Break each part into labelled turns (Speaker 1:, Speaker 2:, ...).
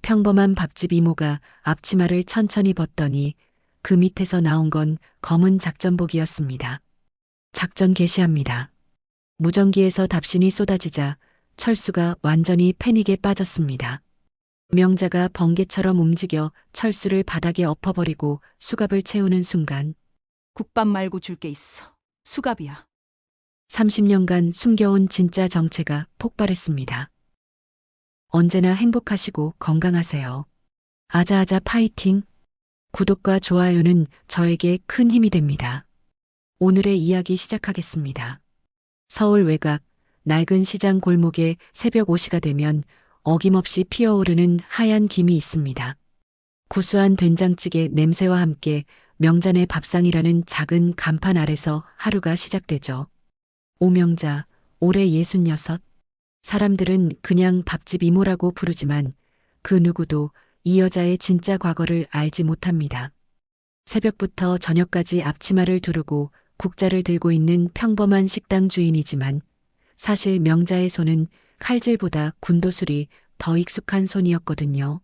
Speaker 1: 평범한 밥집 이모가 앞치마를 천천히 벗더니 그 밑에서 나온 건 검은 작전복이었습니다. 작전 개시합니다. 무전기에서 답신이 쏟아지자 철수가 완전히 패닉에 빠졌습니다. 명자가 번개처럼 움직여 철수를 바닥에 엎어버리고 수갑을 채우는 순간
Speaker 2: 국밥 말고 줄 게 있어. 수갑이야.
Speaker 1: 30년간 숨겨온 진짜 정체가 폭발했습니다. 언제나 행복하시고 건강하세요. 아자아자 파이팅! 구독과 좋아요는 저에게 큰 힘이 됩니다. 오늘의 이야기 시작하겠습니다. 서울 외곽 낡은 시장 골목에 새벽 5시가 되면 어김없이 피어오르는 하얀 김이 있습니다. 구수한 된장찌개 냄새와 함께 명잔의 밥상이라는 작은 간판 아래서 하루가 시작되죠. 오명자, 올해 66. 사람들은 그냥 밥집 이모라고 부르지만 그 누구도 이 여자의 진짜 과거를 알지 못합니다. 새벽부터 저녁까지 앞치마를 두르고 국자를 들고 있는 평범한 식당 주인이지만 사실 명자의 손은 칼질보다 군도술이 더 익숙한 손이었거든요.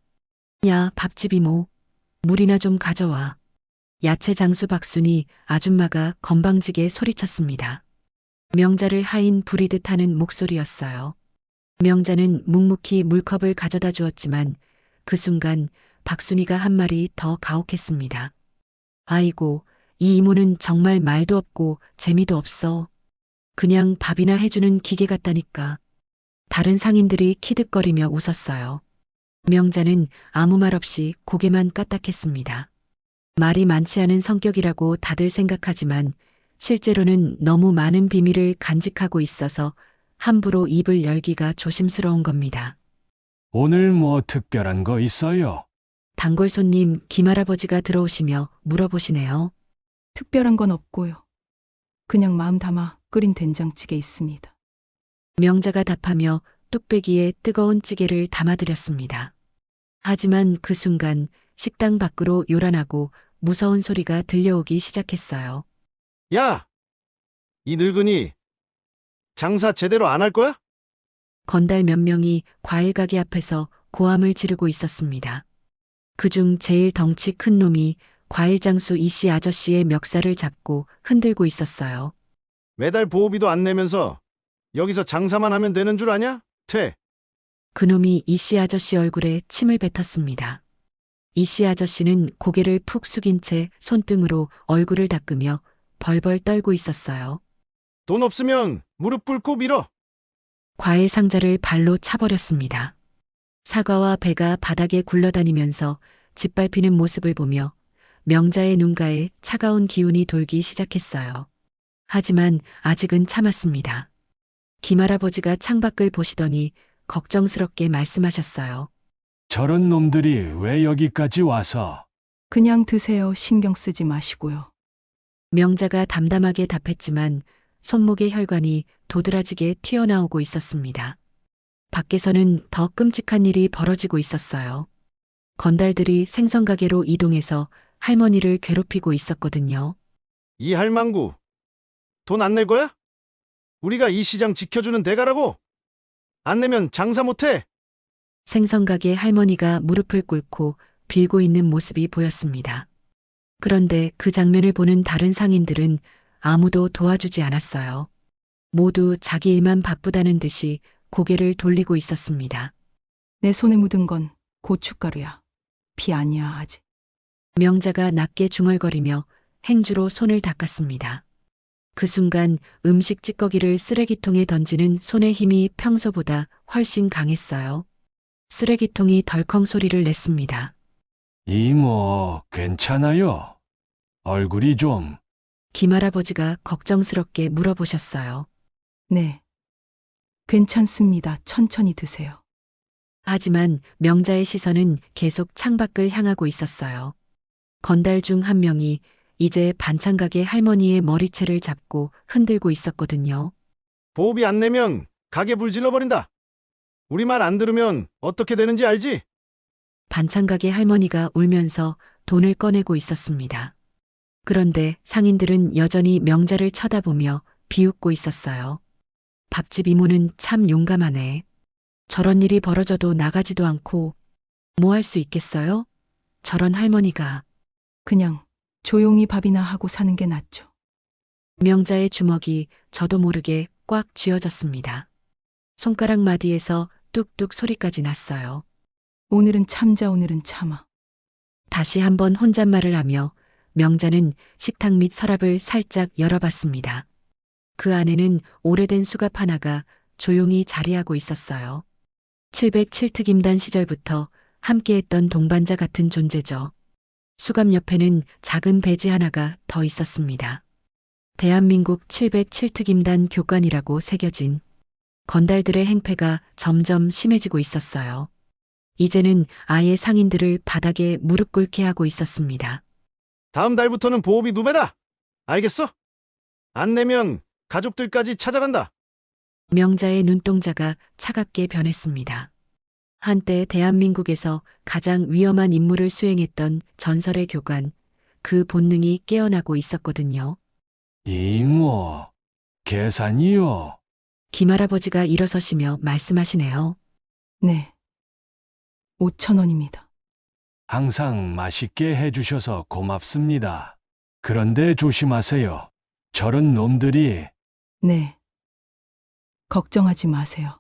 Speaker 1: 야, 밥집 이모. 물이나 좀 가져와. 야채 장수 박순이 아줌마가 건방지게 소리쳤습니다. 명자를 하인 부리듯 하는 목소리였어요. 명자는 묵묵히 물컵을 가져다 주었지만 그 순간 박순이가 한 말이 더 가혹했습니다. 아이고, 이 이모는 정말 말도 없고 재미도 없어. 그냥 밥이나 해주는 기계 같다니까. 다른 상인들이 키득거리며 웃었어요. 명자는 아무 말 없이 고개만 까딱했습니다. 말이 많지 않은 성격이라고 다들 생각하지만 실제로는 너무 많은 비밀을 간직하고 있어서 함부로 입을 열기가 조심스러운 겁니다.
Speaker 3: 오늘 뭐 특별한 거 있어요?
Speaker 1: 단골 손님 김할아버지가 들어오시며 물어보시네요.
Speaker 2: 특별한 건 없고요. 그냥 마음 담아 끓인 된장찌개 있습니다.
Speaker 1: 명자가 답하며 뚝배기에 뜨거운 찌개를 담아드렸습니다. 하지만 그 순간 식당 밖으로 요란하고 무서운 소리가 들려오기 시작했어요.
Speaker 4: 야! 이 늙은이 장사 제대로 안 할 거야?
Speaker 1: 건달 몇 명이 과일 가게 앞에서 고함을 지르고 있었습니다. 그중 제일 덩치 큰 놈이 과일 장수 이씨 아저씨의 멱살을 잡고 흔들고 있었어요.
Speaker 4: 매달 보호비도 안 내면서 여기서 장사만 하면 되는 줄 아냐? 퇴!
Speaker 1: 그놈이 이씨 아저씨 얼굴에 침을 뱉었습니다. 이씨 아저씨는 고개를 푹 숙인 채 손등으로 얼굴을 닦으며 벌벌 떨고 있었어요.
Speaker 4: 돈 없으면 무릎 꿇고 밀어!
Speaker 1: 과일 상자를 발로 차버렸습니다. 사과와 배가 바닥에 굴러다니면서 짓밟히는 모습을 보며 명자의 눈가에 차가운 기운이 돌기 시작했어요. 하지만 아직은 참았습니다. 김할아버지가 창밖을 보시더니 걱정스럽게 말씀하셨어요.
Speaker 3: 저런 놈들이 왜 여기까지 와서?
Speaker 2: 그냥 드세요. 신경 쓰지 마시고요.
Speaker 1: 명자가 담담하게 답했지만 손목의 혈관이 도드라지게 튀어나오고 있었습니다. 밖에서는 더 끔찍한 일이 벌어지고 있었어요. 건달들이 생선가게로 이동해서 할머니를 괴롭히고 있었거든요.
Speaker 4: 이 할망구 돈 안 낼 거야? 우리가 이 시장 지켜주는 대가라고! 안 내면 장사 못해!
Speaker 1: 생선가게 할머니가 무릎을 꿇고 빌고 있는 모습이 보였습니다. 그런데 그 장면을 보는 다른 상인들은 아무도 도와주지 않았어요. 모두 자기 일만 바쁘다는 듯이 고개를 돌리고 있었습니다.
Speaker 2: 내 손에 묻은 건 고춧가루야. 피 아니야, 아직.
Speaker 1: 명자가 낮게 중얼거리며 행주로 손을 닦았습니다. 그 순간 음식 찌꺼기를 쓰레기통에 던지는 손의 힘이 평소보다 훨씬 강했어요. 쓰레기통이 덜컹 소리를 냈습니다.
Speaker 3: 이모, 괜찮아요? 얼굴이 좀...
Speaker 1: 김할아버지가 걱정스럽게 물어보셨어요.
Speaker 2: 네. 괜찮습니다. 천천히 드세요.
Speaker 1: 하지만 명자의 시선은 계속 창밖을 향하고 있었어요. 건달 중 한 명이 이제 반찬가게 할머니의 머리채를 잡고 흔들고 있었거든요.
Speaker 4: 보호비 안 내면 가게 불질러버린다! 우리 말 안 들으면 어떻게 되는지 알지?
Speaker 1: 반찬가게 할머니가 울면서 돈을 꺼내고 있었습니다. 그런데 상인들은 여전히 명자를 쳐다보며 비웃고 있었어요. 밥집 이모는 참 용감하네. 저런 일이 벌어져도 나가지도 않고 뭐 할 수 있겠어요? 저런 할머니가.
Speaker 2: 그냥 조용히 밥이나 하고 사는 게 낫죠.
Speaker 1: 명자의 주먹이 저도 모르게 꽉 쥐어졌습니다. 손가락 마디에서 뚝뚝 소리까지 났어요.
Speaker 2: 오늘은 참자, 오늘은 참아.
Speaker 1: 다시 한번 혼잣말을 하며 명자는 식탁 밑 서랍을 살짝 열어봤습니다. 그 안에는 오래된 수갑 하나가 조용히 자리하고 있었어요. 707특임단 시절부터 함께했던 동반자 같은 존재죠. 수갑 옆에는 작은 배지 하나가 더 있었습니다. 대한민국 707특임단 교관이라고 새겨진. 건달들의 행패가 점점 심해지고 있었어요. 이제는 아예 상인들을 바닥에 무릎 꿇게 하고 있었습니다.
Speaker 4: 다음 달부터는 보호비 2배다. 알겠어? 안 내면 가족들까지 찾아간다.
Speaker 1: 명자의 눈동자가 차갑게 변했습니다. 한때 대한민국에서 가장 위험한 임무를 수행했던 전설의 교관, 그 본능이 깨어나고 있었거든요.
Speaker 3: 이모, 계산이요.
Speaker 1: 김할아버지가 일어서시며 말씀하시네요.
Speaker 2: 네. 5,000원입니다.
Speaker 3: 항상 맛있게 해주셔서 고맙습니다. 그런데 조심하세요. 저런 놈들이
Speaker 2: 네. 걱정하지 마세요.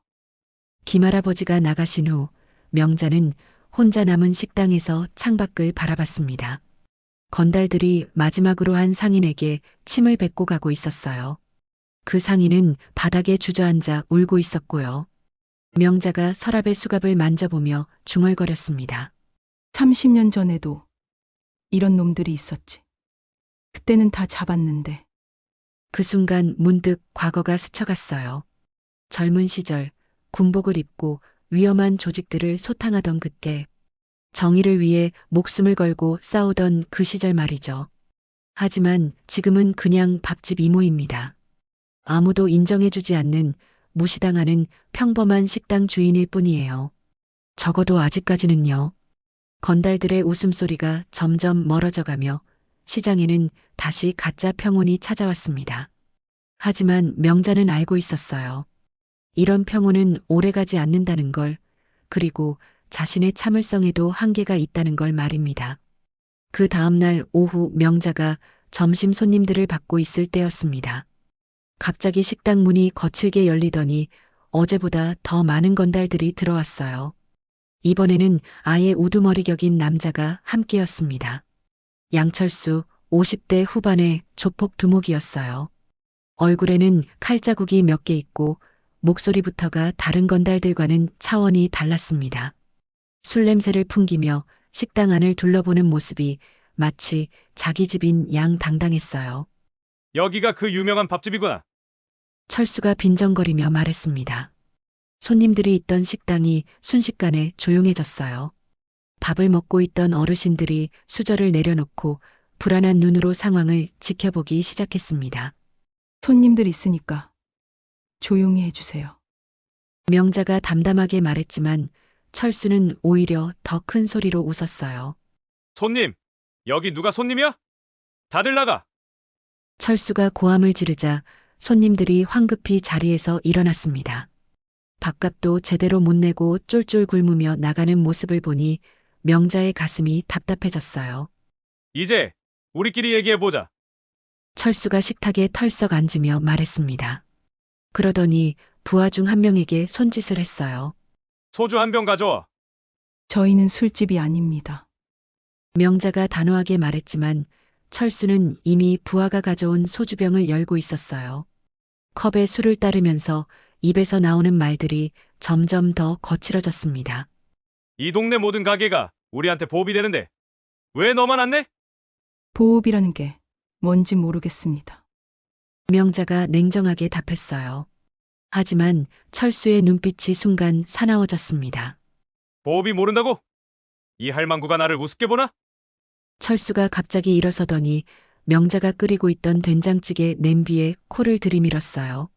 Speaker 1: 김할아버지가 나가신 후 명자는 혼자 남은 식당에서 창밖을 바라봤습니다. 건달들이 마지막으로 한 상인에게 침을 뱉고 가고 있었어요. 그 상인은 바닥에 주저앉아 울고 있었고요. 명자가 서랍의 수갑을 만져보며 중얼거렸습니다.
Speaker 2: 30년 전에도 이런 놈들이 있었지. 그때는 다 잡았는데.
Speaker 1: 그 순간 문득 과거가 스쳐갔어요. 젊은 시절 군복을 입고 위험한 조직들을 소탕하던 그때, 정의를 위해 목숨을 걸고 싸우던 그 시절 말이죠. 하지만 지금은 그냥 밥집 이모입니다. 아무도 인정해주지 않는 무시당하는 평범한 식당 주인일 뿐이에요. 적어도 아직까지는요. 건달들의 웃음소리가 점점 멀어져가며 시장에는 다시 가짜 평온이 찾아왔습니다. 하지만 명자는 알고 있었어요. 이런 평온은 오래가지 않는다는 걸, 그리고 자신의 참을성에도 한계가 있다는 걸 말입니다. 그 다음날 오후 명자가 점심 손님들을 받고 있을 때였습니다. 갑자기 식당 문이 거칠게 열리더니 어제보다 더 많은 건달들이 들어왔어요. 이번에는 아예 우두머리 격인 남자가 함께였습니다. 양철수 50대 후반의 조폭 두목이었어요. 얼굴에는 칼자국이 몇 개 있고 목소리부터가 다른 건달들과는 차원이 달랐습니다. 술 냄새를 풍기며 식당 안을 둘러보는 모습이 마치 자기 집인 양 당당했어요.
Speaker 5: 여기가 그 유명한 밥집이구나.
Speaker 1: 철수가 빈정거리며 말했습니다. 손님들이 있던 식당이 순식간에 조용해졌어요. 밥을 먹고 있던 어르신들이 수저를 내려놓고 불안한 눈으로 상황을 지켜보기 시작했습니다.
Speaker 2: 손님들 있으니까 조용히 해주세요.
Speaker 1: 명자가 담담하게 말했지만 철수는 오히려 더 큰 소리로 웃었어요.
Speaker 5: 손님, 여기 누가 손님이야? 다들 나가.
Speaker 1: 철수가 고함을 지르자 손님들이 황급히 자리에서 일어났습니다. 밥값도 제대로 못 내고 쫄쫄 굶으며 나가는 모습을 보니 명자의 가슴이 답답해졌어요.
Speaker 5: 이제 우리끼리 얘기해보자.
Speaker 1: 철수가 식탁에 털썩 앉으며 말했습니다. 그러더니 부하 중 한 명에게 손짓을 했어요.
Speaker 5: 소주 한 병 가져와.
Speaker 2: 저희는 술집이 아닙니다.
Speaker 1: 명자가 단호하게 말했지만 철수는 이미 부하가 가져온 소주병을 열고 있었어요. 컵에 술을 따르면서 입에서 나오는 말들이 점점 더 거칠어졌습니다.
Speaker 5: 이 동네 모든 가게가 우리한테 보험이 되는데 왜 너만 안 내?
Speaker 2: 보호비라는 게 뭔지 모르겠습니다.
Speaker 1: 명자가 냉정하게 답했어요. 하지만 철수의 눈빛이 순간 사나워졌습니다.
Speaker 5: 보험이 모른다고? 이 할망구가 나를 우습게 보나?
Speaker 1: 철수가 갑자기 일어서더니 명자가 끓이고 있던 된장찌개 냄비에 코를 들이밀었어요.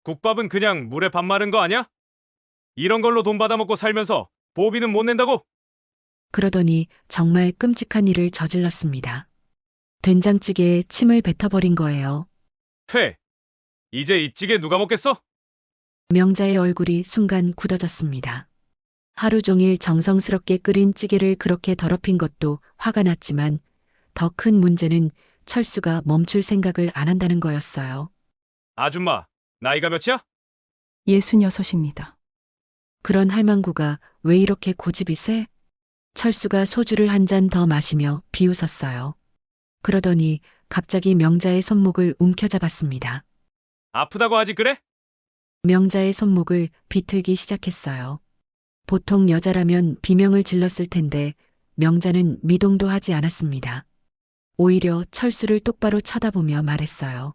Speaker 5: 국밥은 그냥 물에 밥 마른 거 아니야? 이런 걸로 돈 받아먹고 살면서 보험비는 못 낸다고?
Speaker 1: 그러더니 정말 끔찍한 일을 저질렀습니다. 된장찌개에 침을 뱉어버린 거예요.
Speaker 5: 퇴! 이제 이 찌개 누가 먹겠어?
Speaker 1: 명자의 얼굴이 순간 굳어졌습니다. 하루 종일 정성스럽게 끓인 찌개를 그렇게 더럽힌 것도 화가 났지만 더 큰 문제는 철수가 멈출 생각을 안 한다는 거였어요.
Speaker 5: 아줌마, 나이가 몇이야?
Speaker 2: 66입니다.
Speaker 1: 그런 할망구가 왜 이렇게 고집이 세? 철수가 소주를 한 잔 더 마시며 비웃었어요. 그러더니 갑자기 명자의 손목을 움켜잡았습니다.
Speaker 5: 아프다고 하지 그래?
Speaker 1: 명자의 손목을 비틀기 시작했어요. 보통 여자라면 비명을 질렀을 텐데 명자는 미동도 하지 않았습니다. 오히려 철수를 똑바로 쳐다보며 말했어요.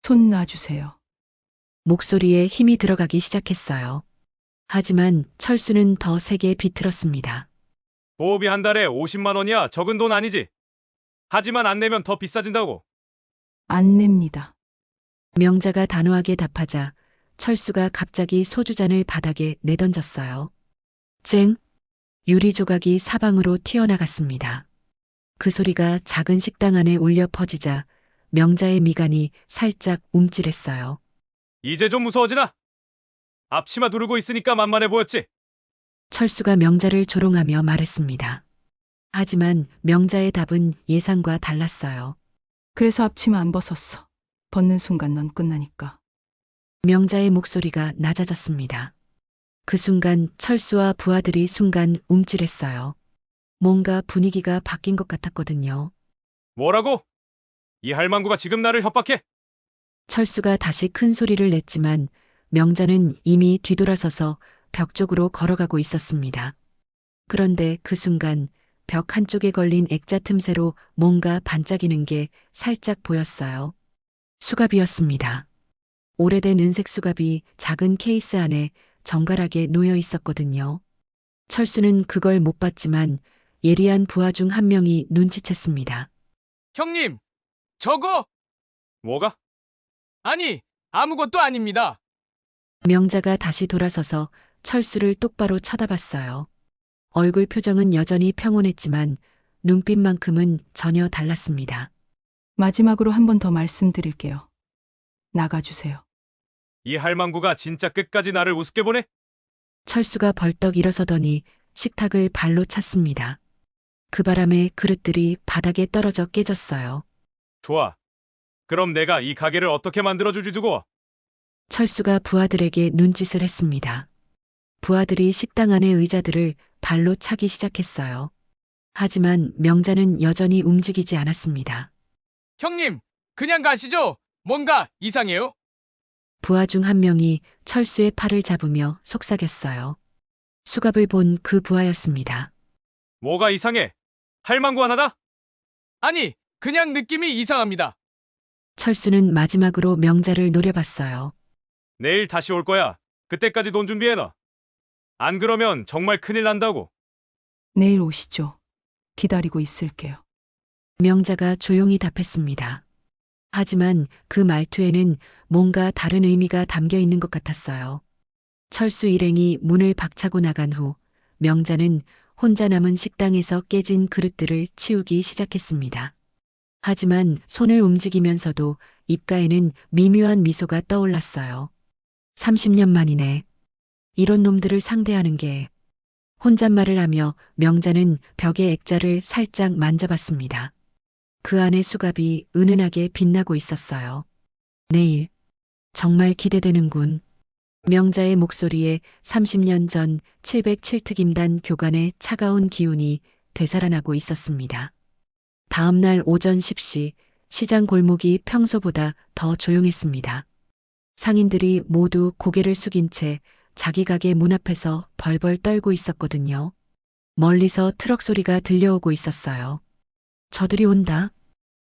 Speaker 2: 손 놔주세요.
Speaker 1: 목소리에 힘이 들어가기 시작했어요. 하지만 철수는 더 세게 비틀었습니다.
Speaker 5: 보호비 한 달에 50만 원이야 적은 돈 아니지? 하지만 안 내면 더 비싸진다고.
Speaker 2: 안 냅니다.
Speaker 1: 명자가 단호하게 답하자 철수가 갑자기 소주잔을 바닥에 내던졌어요. 쨍! 유리 조각이 사방으로 튀어나갔습니다. 그 소리가 작은 식당 안에 울려 퍼지자 명자의 미간이 살짝 움찔했어요.
Speaker 5: 이제 좀 무서워지나? 앞치마 두르고 있으니까 만만해 보였지?
Speaker 1: 철수가 명자를 조롱하며 말했습니다. 하지만 명자의 답은 예상과 달랐어요.
Speaker 2: 그래서 앞치마 안 벗었어. 벗는 순간 넌 끝나니까.
Speaker 1: 명자의 목소리가 낮아졌습니다. 그 순간 철수와 부하들이 순간 움찔했어요. 뭔가 분위기가 바뀐 것 같았거든요.
Speaker 5: 뭐라고? 이 할망구가 지금 나를 협박해?
Speaker 1: 철수가 다시 큰 소리를 냈지만 명자는 이미 뒤돌아서서 벽 쪽으로 걸어가고 있었습니다. 그런데 그 순간 벽 한쪽에 걸린 액자 틈새로 뭔가 반짝이는 게 살짝 보였어요. 수갑이었습니다. 오래된 은색 수갑이 작은 케이스 안에 정갈하게 놓여 있었거든요. 철수는 그걸 못 봤지만 예리한 부하 중 한 명이 눈치챘습니다.
Speaker 6: 형님, 저거
Speaker 5: 뭐가?
Speaker 6: 아니 아무것도 아닙니다.
Speaker 1: 명자가 다시 돌아서서 철수를 똑바로 쳐다봤어요. 얼굴 표정은 여전히 평온했지만 눈빛만큼은 전혀 달랐습니다.
Speaker 2: 마지막으로 한 번 더 말씀드릴게요. 나가주세요.
Speaker 5: 이 할망구가 진짜 끝까지 나를 우습게 보네?
Speaker 1: 철수가 벌떡 일어서더니 식탁을 발로 찼습니다. 그 바람에 그릇들이 바닥에 떨어져 깨졌어요.
Speaker 5: 좋아. 그럼 내가 이 가게를 어떻게 만들어줄지 두고.
Speaker 1: 철수가 부하들에게 눈짓을 했습니다. 부하들이 식당 안의 의자들을 발로 차기 시작했어요. 하지만 명자는 여전히 움직이지 않았습니다.
Speaker 6: 형님, 그냥 가시죠. 뭔가 이상해요.
Speaker 1: 부하 중 한 명이 철수의 팔을 잡으며 속삭였어요. 수갑을 본 그 부하였습니다.
Speaker 5: 뭐가 이상해? 할망구 하나다?
Speaker 6: 아니, 그냥 느낌이 이상합니다.
Speaker 1: 철수는 마지막으로 명자를 노려봤어요.
Speaker 5: 내일 다시 올 거야. 그때까지 돈 준비해놔. 안 그러면 정말 큰일 난다고.
Speaker 2: 내일 오시죠. 기다리고 있을게요.
Speaker 1: 명자가 조용히 답했습니다. 하지만 그 말투에는 뭔가 다른 의미가 담겨 있는 것 같았어요. 철수 일행이 문을 박차고 나간 후 명자는 혼자 남은 식당에서 깨진 그릇들을 치우기 시작했습니다. 하지만 손을 움직이면서도 입가에는 미묘한 미소가 떠올랐어요. 30년 만이네. 이런 놈들을 상대하는 게. 혼잣말을 하며 명자는 벽의 액자를 살짝 만져봤습니다. 그 안에 수갑이 은은하게 빛나고 있었어요. 내일. 정말 기대되는군. 명자의 목소리에 30년 전 707특임단 교관의 차가운 기운이 되살아나고 있었습니다. 다음 날 오전 10시 시장 골목이 평소보다 더 조용했습니다. 상인들이 모두 고개를 숙인 채 자기 가게 문 앞에서 벌벌 떨고 있었거든요. 멀리서 트럭 소리가 들려오고 있었어요. 저들이 온다.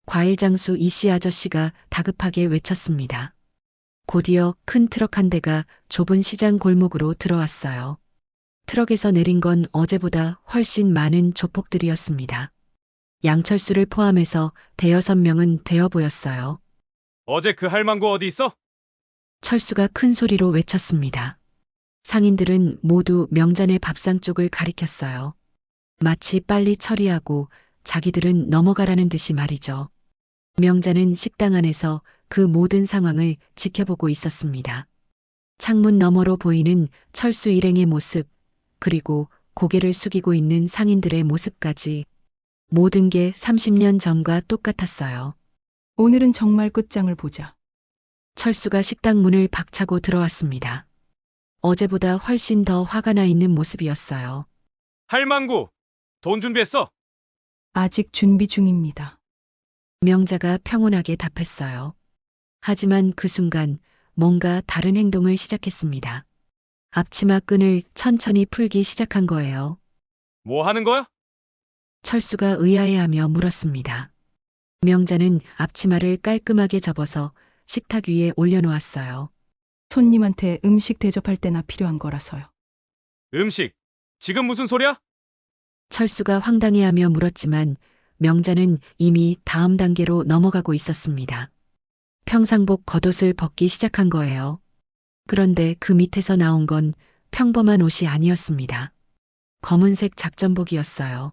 Speaker 1: 과일 장수 이씨 아저씨가 다급하게 외쳤습니다. 곧이어 큰 트럭 한 대가 좁은 시장 골목으로 들어왔어요. 트럭에서 내린 건 어제보다 훨씬 많은 조폭들이었습니다. 양철수를 포함해서 대여섯 명은 되어 보였어요.
Speaker 5: 어제 그 할망구 어디 있어?
Speaker 1: 철수가 큰 소리로 외쳤습니다. 상인들은 모두 명잔의 밥상 쪽을 가리켰어요. 마치 빨리 처리하고 자기들은 넘어가라는 듯이 말이죠. 명잔은 식당 안에서 그 모든 상황을 지켜보고 있었습니다. 창문 너머로 보이는 철수 일행의 모습, 그리고 고개를 숙이고 있는 상인들의 모습까지 모든 게 30년 전과 똑같았어요.
Speaker 2: 오늘은 정말 끝장을 보자.
Speaker 1: 철수가 식당 문을 박차고 들어왔습니다. 어제보다 훨씬 더 화가 나 있는 모습이었어요.
Speaker 5: 할망구, 돈 준비했어?
Speaker 2: 아직 준비 중입니다.
Speaker 1: 명자가 평온하게 답했어요. 하지만 그 순간 뭔가 다른 행동을 시작했습니다. 앞치마 끈을 천천히 풀기 시작한 거예요.
Speaker 5: 뭐 하는 거야?
Speaker 1: 철수가 의아해하며 물었습니다. 명자는 앞치마를 깔끔하게 접어서 식탁 위에 올려놓았어요.
Speaker 2: 손님한테 음식 대접할 때나 필요한 거라서요.
Speaker 5: 음식. 지금 무슨 소리야?
Speaker 1: 철수가 황당해하며 물었지만 명자는 이미 다음 단계로 넘어가고 있었습니다. 평상복 겉옷을 벗기 시작한 거예요. 그런데 그 밑에서 나온 건 평범한 옷이 아니었습니다. 검은색 작전복이었어요.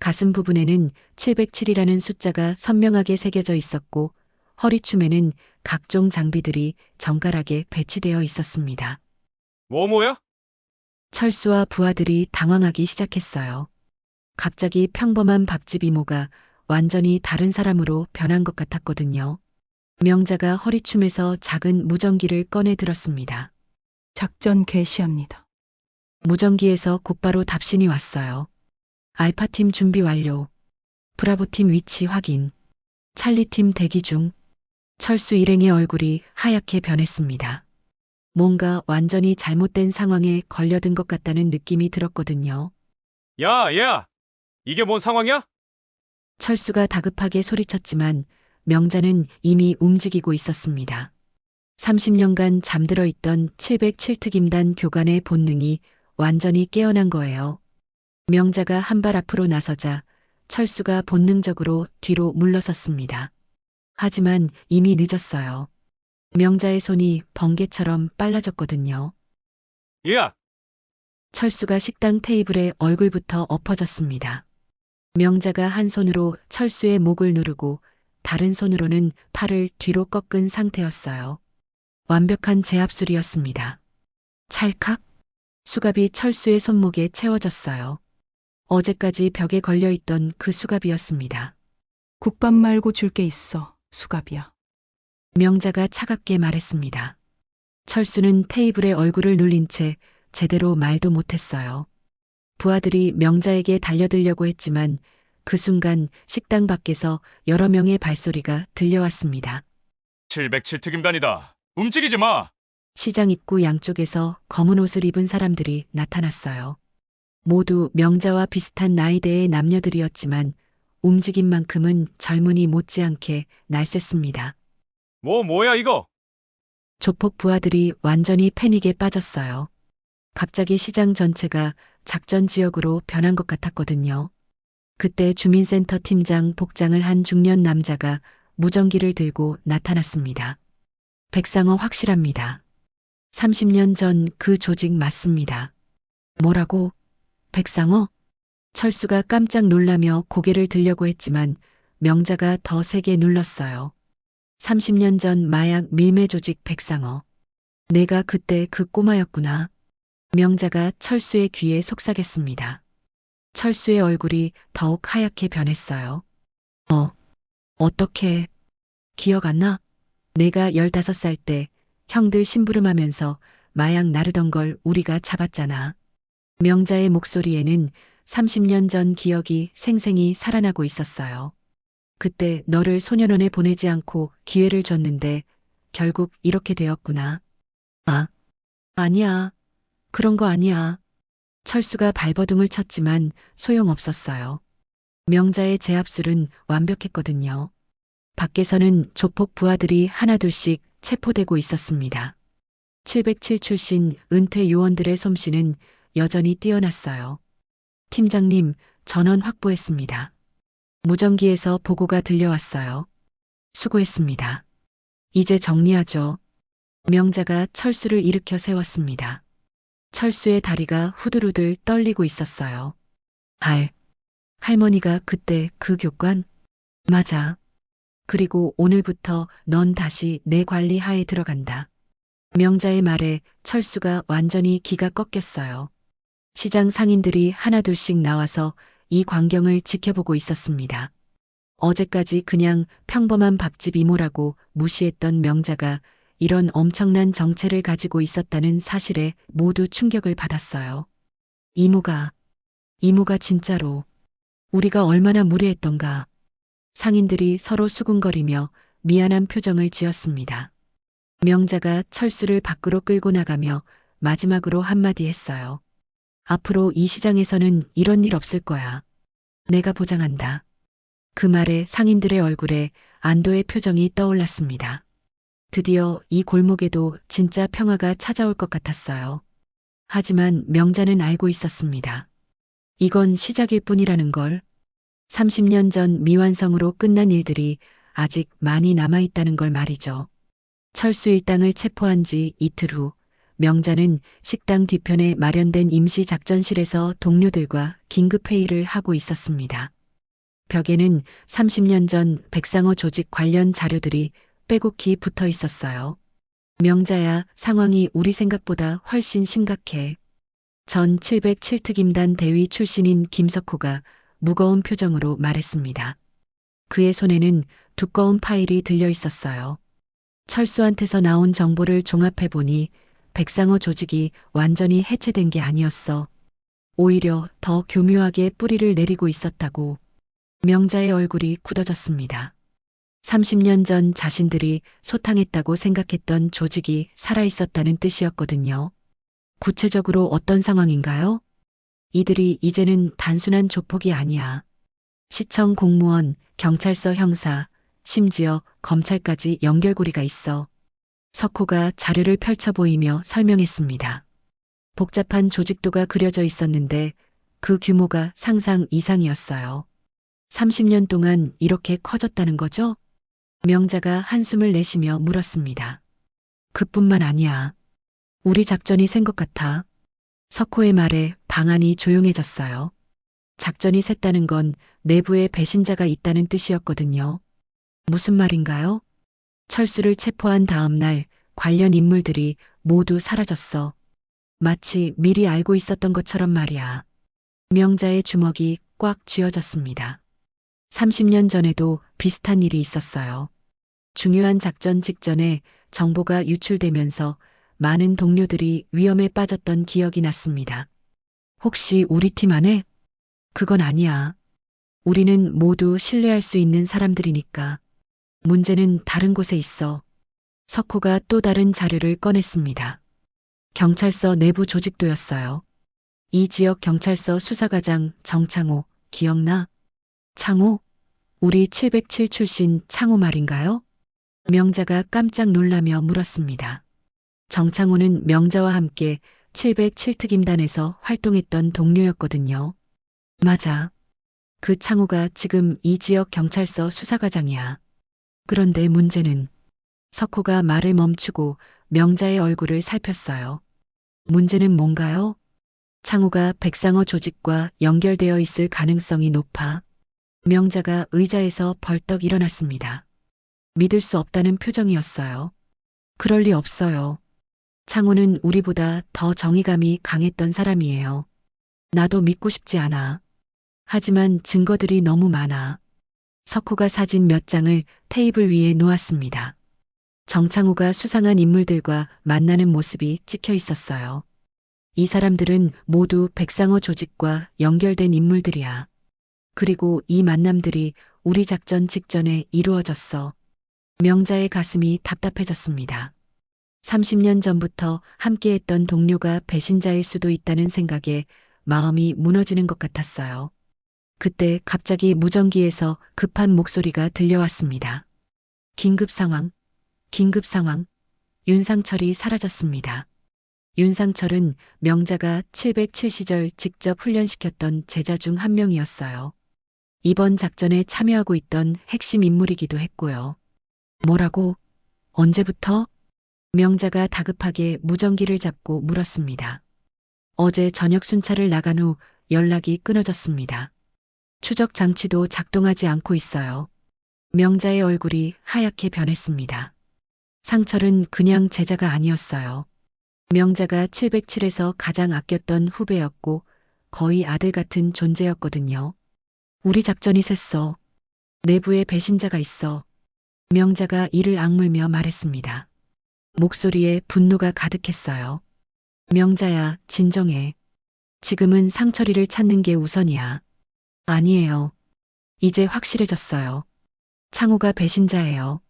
Speaker 1: 가슴 부분에는 707이라는 숫자가 선명하게 새겨져 있었고 허리춤에는 각종 장비들이 정갈하게 배치되어 있었습니다.
Speaker 5: 뭐야?
Speaker 1: 철수와 부하들이 당황하기 시작했어요. 갑자기 평범한 밥집 이모가 완전히 다른 사람으로 변한 것 같았거든요. 명자가 허리춤에서 작은 무전기를 꺼내 들었습니다.
Speaker 2: 작전 개시합니다.
Speaker 1: 무전기에서 곧바로 답신이 왔어요. 알파팀 준비 완료. 브라보팀 위치 확인. 찰리팀 대기 중. 철수 일행의 얼굴이 하얗게 변했습니다. 뭔가 완전히 잘못된 상황에 걸려든 것 같다는 느낌이 들었거든요.
Speaker 5: 야, 얘야. 이게 뭔 상황이야?
Speaker 1: 철수가 다급하게 소리쳤지만 명자는 이미 움직이고 있었습니다. 30년간 잠들어 있던 707특임단 교관의 본능이 완전히 깨어난 거예요. 명자가 한 발 앞으로 나서자 철수가 본능적으로 뒤로 물러섰습니다. 하지만 이미 늦었어요. 명자의 손이 번개처럼 빨라졌거든요.
Speaker 5: 얘야.
Speaker 1: 철수가 식당 테이블에 얼굴부터 엎어졌습니다. 명자가 한 손으로 철수의 목을 누르고 다른 손으로는 팔을 뒤로 꺾은 상태였어요. 완벽한 제압술이었습니다. 찰칵! 수갑이 철수의 손목에 채워졌어요. 어제까지 벽에 걸려있던 그 수갑이었습니다.
Speaker 2: 국밥 말고 줄 게 있어. 수갑이야.
Speaker 1: 명자가 차갑게 말했습니다. 철수는 테이블에 얼굴을 눌린 채 제대로 말도 못했어요. 부하들이 명자에게 달려들려고 했지만 그 순간 식당 밖에서 여러 명의 발소리가 들려왔습니다.
Speaker 5: 707특임단이다. 움직이지 마.
Speaker 1: 시장 입구 양쪽에서 검은 옷을 입은 사람들이 나타났어요. 모두 명자와 비슷한 나이대의 남녀들이었지만 움직인 만큼은 젊은이 못지않게 날쌔습니다.
Speaker 5: 뭐야 이거?
Speaker 1: 조폭 부하들이 완전히 패닉에 빠졌어요. 갑자기 시장 전체가 작전 지역으로 변한 것 같았거든요. 그때 주민센터 팀장 복장을 한 중년 남자가 무전기를 들고 나타났습니다. 백상어 확실합니다. 30년 전 그 조직 맞습니다. 뭐라고? 백상어? 철수가 깜짝 놀라며 고개를 들려고 했지만 명자가 더 세게 눌렀어요. 30년 전 마약 밀매 조직 백상어. 내가 그때 그 꼬마였구나. 명자가 철수의 귀에 속삭였습니다. 철수의 얼굴이 더욱 하얗게 변했어요. 어떻게? 기억 안 나? 내가 15살 때 형들 심부름하면서 마약 나르던 걸 우리가 잡았잖아. 명자의 목소리에는 30년 전 기억이 생생히 살아나고 있었어요. 그때 너를 소년원에 보내지 않고 기회를 줬는데 결국 이렇게 되었구나. 아니야. 그런 거 아니야. 철수가 발버둥을 쳤지만 소용없었어요. 명자의 제압술은 완벽했거든요. 밖에서는 조폭 부하들이 하나둘씩 체포되고 있었습니다. 707 출신 은퇴 요원들의 솜씨는 여전히 뛰어났어요. 팀장님, 전원 확보했습니다. 무전기에서 보고가 들려왔어요. 수고했습니다. 이제 정리하죠. 명자가 철수를 일으켜 세웠습니다. 철수의 다리가 후들후들 떨리고 있었어요. 할머니가 그때 그 교관? 맞아. 그리고 오늘부터 넌 다시 내 관리 하에 들어간다. 명자의 말에 철수가 완전히 기가 꺾였어요. 시장 상인들이 하나둘씩 나와서 이 광경을 지켜보고 있었습니다. 어제까지 그냥 평범한 밥집 이모라고 무시했던 명자가 이런 엄청난 정체를 가지고 있었다는 사실에 모두 충격을 받았어요. 이모가 진짜로 우리가 얼마나 무례했던가. 상인들이 서로 수군거리며 미안한 표정을 지었습니다. 명자가 철수를 밖으로 끌고 나가며 마지막으로 한마디 했어요. 앞으로 이 시장에서는 이런 일 없을 거야. 내가 보장한다. 그 말에 상인들의 얼굴에 안도의 표정이 떠올랐습니다. 드디어 이 골목에도 진짜 평화가 찾아올 것 같았어요. 하지만 명자는 알고 있었습니다. 이건 시작일 뿐이라는 걸. 30년 전 미완성으로 끝난 일들이 아직 많이 남아있다는 걸 말이죠. 철수 일당을 체포한 지 이틀 후 명자는 식당 뒤편에 마련된 임시 작전실에서 동료들과 긴급회의를 하고 있었습니다. 벽에는 30년 전 백상호 조직 관련 자료들이 빼곡히 붙어 있었어요. 명자야, 상황이 우리 생각보다 훨씬 심각해. 전 707특임단 대위 출신인 김석호가 무거운 표정으로 말했습니다. 그의 손에는 두꺼운 파일이 들려 있었어요. 철수한테서 나온 정보를 종합해보니 백상호 조직이 완전히 해체된 게 아니었어. 오히려 더 교묘하게 뿌리를 내리고 있었다고. 명자의 얼굴이 굳어졌습니다. 30년 전 자신들이 소탕했다고 생각했던 조직이 살아있었다는 뜻이었거든요. 구체적으로 어떤 상황인가요? 이들이 이제는 단순한 조폭이 아니야. 시청 공무원, 경찰서 형사, 심지어 검찰까지 연결고리가 있어. 석호가 자료를 펼쳐 보이며 설명했습니다. 복잡한 조직도가 그려져 있었는데 그 규모가 상상 이상이었어요. 30년 동안 이렇게 커졌다는 거죠? 명자가 한숨을 내쉬며 물었습니다. 그뿐만 아니야. 우리 작전이 센 것 같아. 석호의 말에 방안이 조용해졌어요. 작전이 샜다는 건 내부에 배신자가 있다는 뜻이었거든요. 무슨 말인가요? 철수를 체포한 다음 날 관련 인물들이 모두 사라졌어. 마치 미리 알고 있었던 것처럼 말이야. 명자의 주먹이 꽉 쥐어졌습니다. 30년 전에도 비슷한 일이 있었어요. 중요한 작전 직전에 정보가 유출되면서 많은 동료들이 위험에 빠졌던 기억이 났습니다. 혹시 우리 팀 안에? 그건 아니야. 우리는 모두 신뢰할 수 있는 사람들이니까. 문제는 다른 곳에 있어. 석호가 또 다른 자료를 꺼냈습니다. 경찰서 내부 조직도였어요. 이 지역 경찰서 수사과장 정창호, 기억나? 창호? 우리 707 출신 창호 말인가요? 명자가 깜짝 놀라며 물었습니다. 정창호는 명자와 함께 707특임단에서 활동했던 동료였거든요. 맞아. 그 창호가 지금 이 지역 경찰서 수사과장이야. 그런데 문제는 석호가 말을 멈추고 명자의 얼굴을 살폈어요. 문제는 뭔가요? 창호가 백상호 조직과 연결되어 있을 가능성이 높아. 명자가 의자에서 벌떡 일어났습니다. 믿을 수 없다는 표정이었어요. 그럴 리 없어요. 창호는 우리보다 더 정의감이 강했던 사람이에요. 나도 믿고 싶지 않아. 하지만 증거들이 너무 많아. 석호가 사진 몇 장을 테이블 위에 놓았습니다. 정창호가 수상한 인물들과 만나는 모습이 찍혀 있었어요. 이 사람들은 모두 백상호 조직과 연결된 인물들이야. 그리고 이 만남들이 우리 작전 직전에 이루어졌어. 명자의 가슴이 답답해졌습니다. 30년 전부터 함께했던 동료가 배신자일 수도 있다는 생각에 마음이 무너지는 것 같았어요. 그때 갑자기 무전기에서 급한 목소리가 들려왔습니다. 긴급 상황, 긴급 상황. 윤상철이 사라졌습니다. 윤상철은 명자가 707 시절 직접 훈련시켰던 제자 중 한 명이었어요. 이번 작전에 참여하고 있던 핵심 인물이기도 했고요. 뭐라고? 언제부터? 명자가 다급하게 무전기를 잡고 물었습니다. 어제 저녁 순찰을 나간 후 연락이 끊어졌습니다. 추적 장치도 작동하지 않고 있어요. 명자의 얼굴이 하얗게 변했습니다. 상철은 그냥 제자가 아니었어요. 명자가 707에서 가장 아꼈던 후배였고 거의 아들 같은 존재였거든요. 우리 작전이 샜어. 내부에 배신자가 있어. 명자가 이를 악물며 말했습니다. 목소리에 분노가 가득했어요. 명자야, 진정해. 지금은 상철이를 찾는 게 우선이야. 아니에요. 이제 확실해졌어요. 창호가 배신자예요.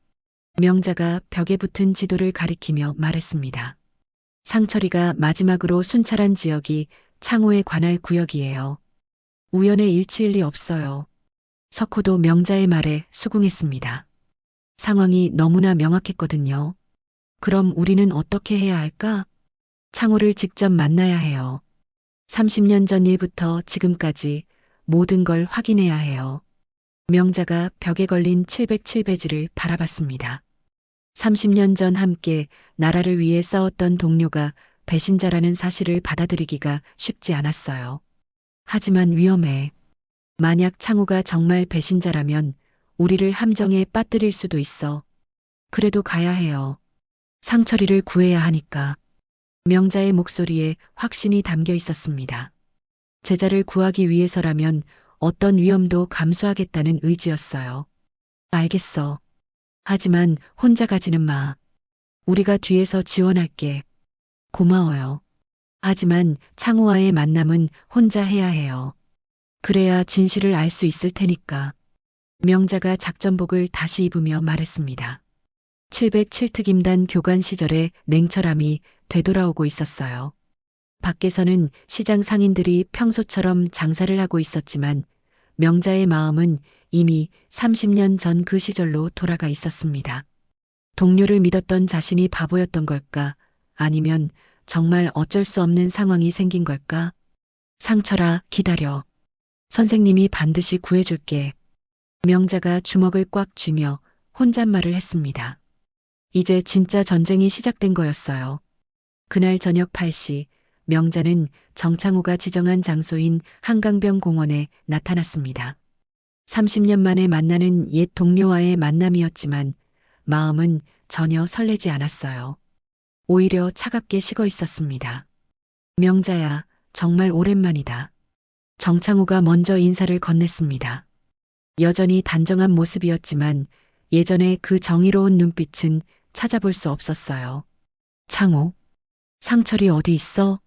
Speaker 1: 명자가 벽에 붙은 지도를 가리키며 말했습니다. 상철이가 마지막으로 순찰한 지역이 창호에 관할 구역이에요. 우연의 일치일 리 없어요. 석호도 명자의 말에 수긍했습니다. 상황이 너무나 명확했거든요. 그럼 우리는 어떻게 해야 할까? 창호를 직접 만나야 해요. 30년 전 일부터 지금까지 모든 걸 확인해야 해요. 명자가 벽에 걸린 707배지를 바라봤습니다. 30년 전 함께 나라를 위해 싸웠던 동료가 배신자라는 사실을 받아들이기가 쉽지 않았어요. 하지만 위험해. 만약 창호가 정말 배신자라면 우리를 함정에 빠뜨릴 수도 있어. 그래도 가야 해요. 상철이를 구해야 하니까. 명자의 목소리에 확신이 담겨 있었습니다. 제자를 구하기 위해서라면 어떤 위험도 감수하겠다는 의지였어요. 알겠어. 하지만 혼자 가지는 마. 우리가 뒤에서 지원할게. 고마워요. 하지만 창호와의 만남은 혼자 해야 해요. 그래야 진실을 알 수 있을 테니까. 명자가 작전복을 다시 입으며 말했습니다. 707특임단 교관 시절의 냉철함이 되돌아오고 있었어요. 밖에서는 시장 상인들이 평소처럼 장사를 하고 있었지만 명자의 마음은 이미 30년 전 그 시절로 돌아가 있었습니다. 동료를 믿었던 자신이 바보였던 걸까? 아니면 정말 어쩔 수 없는 상황이 생긴 걸까? 상철아, 기다려. 선생님이 반드시 구해줄게. 명자가 주먹을 꽉 쥐며 혼잣말을 했습니다. 이제 진짜 전쟁이 시작된 거였어요. 그날 저녁 8시 명자는 정창호가 지정한 장소인 한강변 공원에 나타났습니다. 30년 만에 만나는 옛 동료와의 만남이었지만 마음은 전혀 설레지 않았어요. 오히려 차갑게 식어 있었습니다. 명자야, 정말 오랜만이다. 정창호가 먼저 인사를 건넸습니다. 여전히 단정한 모습이었지만 예전의 그 정의로운 눈빛은 찾아볼 수 없었어요. 창호, 상철이 어디 있어?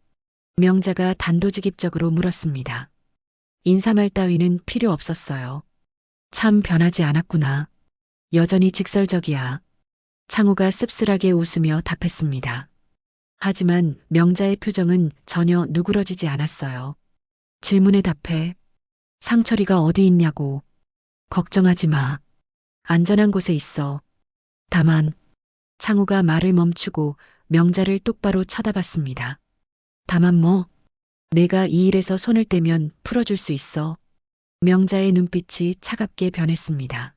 Speaker 1: 명자가 단도직입적으로 물었습니다. 인사말 따위는 필요 없었어요. 참 변하지 않았구나. 여전히 직설적이야. 창호가 씁쓸하게 웃으며 답했습니다. 하지만 명자의 표정은 전혀 누그러지지 않았어요. 질문에 답해. 상철이가 어디 있냐고. 걱정하지 마. 안전한 곳에 있어. 다만, 창호가 말을 멈추고 명자를 똑바로 쳐다봤습니다. 다만 뭐? 내가 이 일에서 손을 떼면 풀어줄 수 있어. 명자의 눈빛이 차갑게 변했습니다.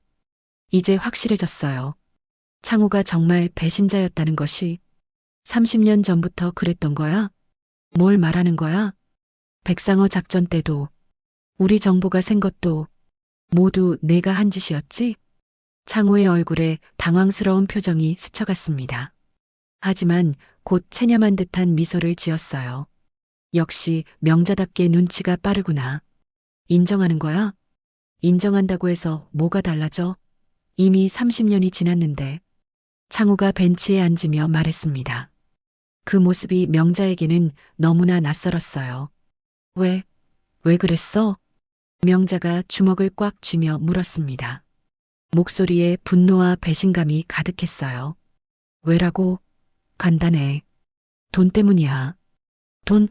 Speaker 1: 이제 확실해졌어요. 창호가 정말 배신자였다는 것이 30년 전부터 그랬던 거야? 뭘 말하는 거야? 백상어 작전 때도 우리 정보가 센 것도 모두 내가 한 짓이었지? 창호의 얼굴에 당황스러운 표정이 스쳐갔습니다. 하지만 곧 체념한 듯한 미소를 지었어요. 역시 명자답게 눈치가 빠르구나. 인정하는 거야? 인정한다고 해서 뭐가 달라져? 이미 30년이 지났는데. 창호가 벤치에 앉으며 말했습니다. 그 모습이 명자에게는 너무나 낯설었어요. 왜 그랬어? 명자가 주먹을 꽉 쥐며 물었습니다. 목소리에 분노와 배신감이 가득했어요. 왜라고? 간단해. 돈 때문이야. 돈?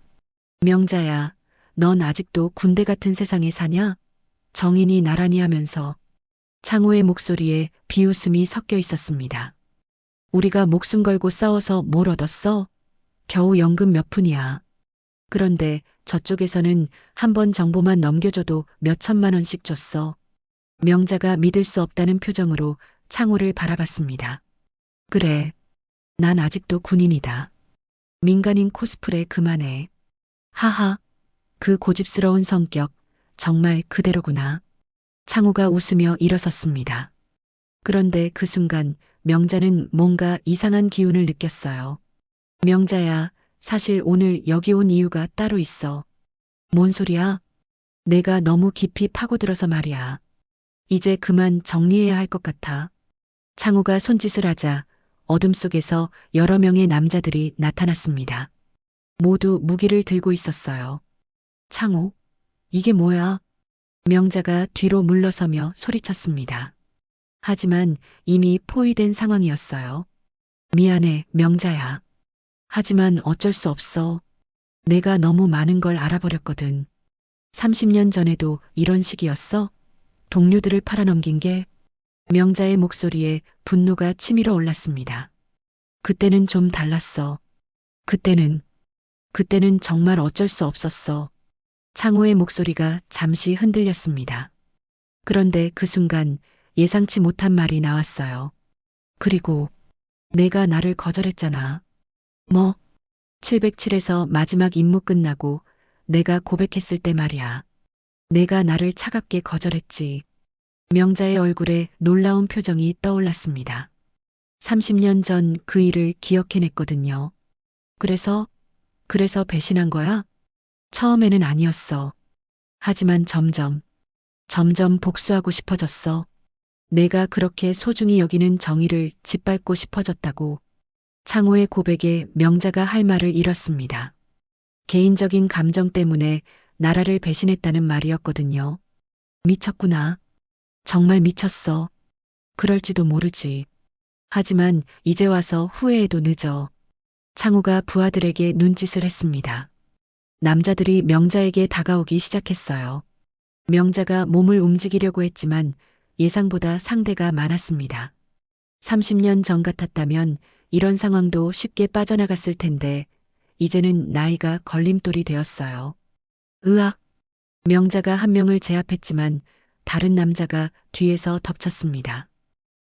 Speaker 1: 명자야, 넌 아직도 군대 같은 세상에 사냐? 정인이 나란히 하면서 창호의 목소리에 비웃음이 섞여 있었습니다. 우리가 목숨 걸고 싸워서 뭘 얻었어? 겨우 연금 몇 푼이야. 그런데 저쪽에서는 한 번 정보만 넘겨줘도 몇 천만 원씩 줬어. 명자가 믿을 수 없다는 표정으로 창호를 바라봤습니다. 그래, 난 아직도 군인이다. 민간인 코스프레 그만해. 하하, 그 고집스러운 성격 정말 그대로구나. 창호가 웃으며 일어섰습니다. 그런데 그 순간 명자는 뭔가 이상한 기운을 느꼈어요. 명자야, 사실 오늘 여기 온 이유가 따로 있어. 뭔 소리야? 내가 너무 깊이 파고들어서 말이야. 이제 그만 정리해야 할 것 같아. 창호가 손짓을 하자 어둠 속에서 여러 명의 남자들이 나타났습니다. 모두 무기를 들고 있었어요. 창호, 이게 뭐야? 명자가 뒤로 물러서며 소리쳤습니다. 하지만 이미 포위된 상황이었어요. 미안해, 명자야. 하지만 어쩔 수 없어. 내가 너무 많은 걸 알아버렸거든. 30년 전에도 이런 식이었어? 동료들을 팔아넘긴 게? 명자의 목소리에 분노가 치밀어 올랐습니다. 그때는 좀 달랐어. 그때는 정말 어쩔 수 없었어. 창호의 목소리가 잠시 흔들렸습니다. 그런데 그 순간 예상치 못한 말이 나왔어요. 그리고 내가 나를 거절했잖아. 뭐? 707에서 마지막 임무 끝나고 내가 고백했을 때 말이야. 내가 나를 차갑게 거절했지. 명자의 얼굴에 놀라운 표정이 떠올랐습니다. 30년 전 그 일을 기억해냈거든요. 그래서 배신한 거야? 처음에는 아니었어. 하지만 점점 복수하고 싶어졌어. 내가 그렇게 소중히 여기는 정의를 짓밟고 싶어졌다고. 창호의 고백에 명자가 할 말을 잃었습니다. 개인적인 감정 때문에 나라를 배신했다는 말이었거든요. 미쳤구나. 정말 미쳤어. 그럴지도 모르지. 하지만 이제 와서 후회해도 늦어. 창호가 부하들에게 눈짓을 했습니다. 남자들이 명자에게 다가오기 시작했어요. 명자가 몸을 움직이려고 했지만 예상보다 상대가 많았습니다. 30년 전 같았다면 이런 상황도 쉽게 빠져나갔을 텐데 이제는 나이가 걸림돌이 되었어요. 으악! 명자가 한 명을 제압했지만 다른 남자가 뒤에서 덮쳤습니다.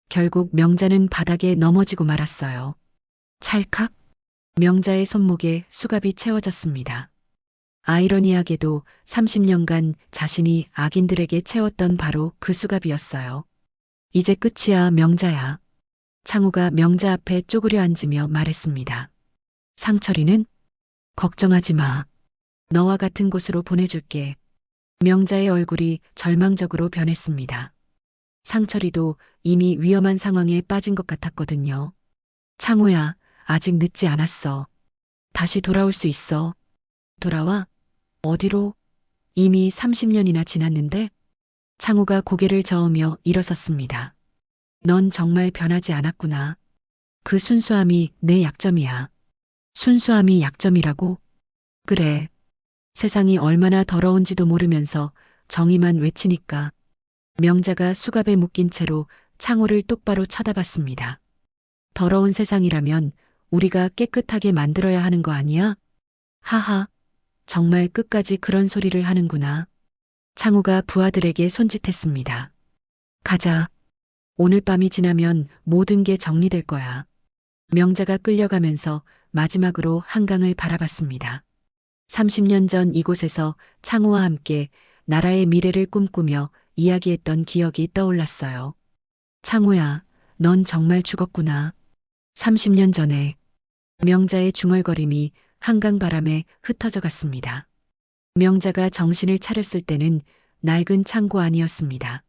Speaker 1: 결국 명자는 바닥에 넘어지고 말았어요. 찰칵! 명자의 손목에 수갑이 채워졌습니다. 아이러니하게도 30년간 자신이 악인들에게 채웠던 바로 그 수갑이었어요. 이제 끝이야, 명자야. 창호가 명자 앞에 쪼그려 앉으며 말했습니다. 상철이는? 걱정하지 마. 너와 같은 곳으로 보내줄게. 명자의 얼굴이 절망적으로 변했습니다. 상철이도 이미 위험한 상황에 빠진 것 같았거든요. 창호야, 아직 늦지 않았어. 다시 돌아올 수 있어. 돌아와? 어디로? 이미 30년이나 지났는데? 창호가 고개를 저으며 일어섰습니다. 넌 정말 변하지 않았구나. 그 순수함이 내 약점이야. 순수함이 약점이라고? 그래. 세상이 얼마나 더러운지도 모르면서 정의만 외치니까. 명자가 수갑에 묶인 채로 창호를 똑바로 쳐다봤습니다. 더러운 세상이라면 우리가 깨끗하게 만들어야 하는 거 아니야? 하하, 정말 끝까지 그런 소리를 하는구나. 창호가 부하들에게 손짓했습니다. 가자. 오늘 밤이 지나면 모든 게 정리될 거야. 명자가 끌려가면서 마지막으로 한강을 바라봤습니다. 30년 전 이곳에서 창호와 함께 나라의 미래를 꿈꾸며 이야기했던 기억이 떠올랐어요. 창호야, 넌 정말 죽었구나. 30년 전에. 명자의 중얼거림이 한강 바람에 흩어져 갔습니다. 명자가 정신을 차렸을 때는 낡은 창고 안이었습니다.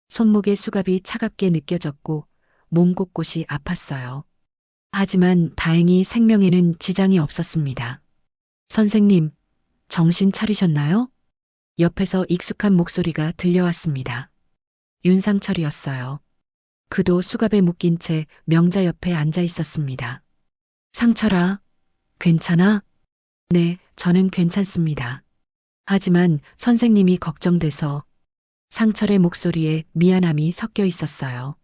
Speaker 1: 손목의 수갑이 차갑게 느껴졌고 몸 곳곳이 아팠어요. 하지만 다행히 생명에는 지장이 없었습니다. 선생님, 정신 차리셨나요? 옆에서 익숙한 목소리가 들려왔습니다. 윤상철이었어요. 그도 수갑에 묶인 채 명자 옆에 앉아 있었습니다. 상철아, 괜찮아? 네, 저는 괜찮습니다. 하지만 선생님이 걱정돼서. 상철의 목소리에 미안함이 섞여 있었어요.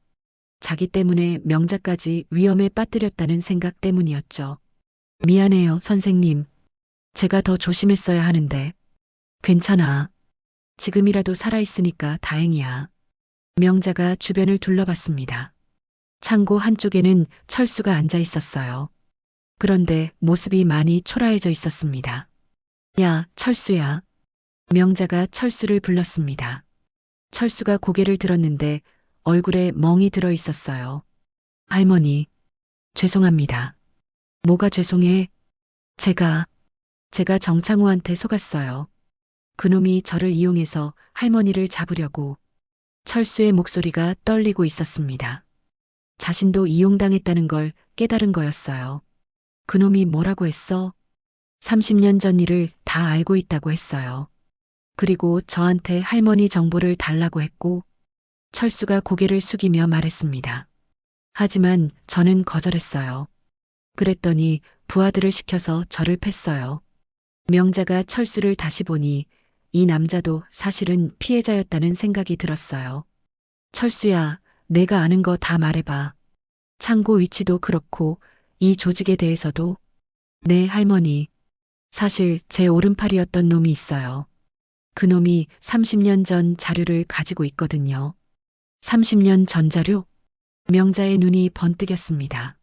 Speaker 1: 자기 때문에 명자까지 위험에 빠뜨렸다는 생각 때문이었죠. 미안해요, 선생님. 제가 더 조심했어야 하는데. 괜찮아. 지금이라도 살아있으니까 다행이야. 명자가 주변을 둘러봤습니다. 창고 한쪽에는 철수가 앉아 있었어요. 그런데 모습이 많이 초라해져 있었습니다. 야, 철수야. 명자가 철수를 불렀습니다. 철수가 고개를 들었는데 얼굴에 멍이 들어 있었어요. 할머니, 죄송합니다. 뭐가 죄송해? 제가 정창호한테 속았어요. 그놈이 저를 이용해서 할머니를 잡으려고. 철수의 목소리가 떨리고 있었습니다. 자신도 이용당했다는 걸 깨달은 거였어요. 그놈이 뭐라고 했어? 30년 전 일을 다 알고 있다고 했어요. 그리고 저한테 할머니 정보를 달라고 했고, 철수가 고개를 숙이며 말했습니다. 하지만 저는 거절했어요. 그랬더니 부하들을 시켜서 저를 팼어요. 명자가 철수를 다시 보니 이 남자도 사실은 피해자였다는 생각이 들었어요. 철수야, 내가 아는 거 다 말해봐. 창고 위치도 그렇고 이 조직에 대해서도. 네, 할머니. 사실 제 오른팔이었던 놈이 있어요. 그 놈이 30년 전 자료를 가지고 있거든요. 30년 전 자료? 명자의 눈이 번뜩였습니다.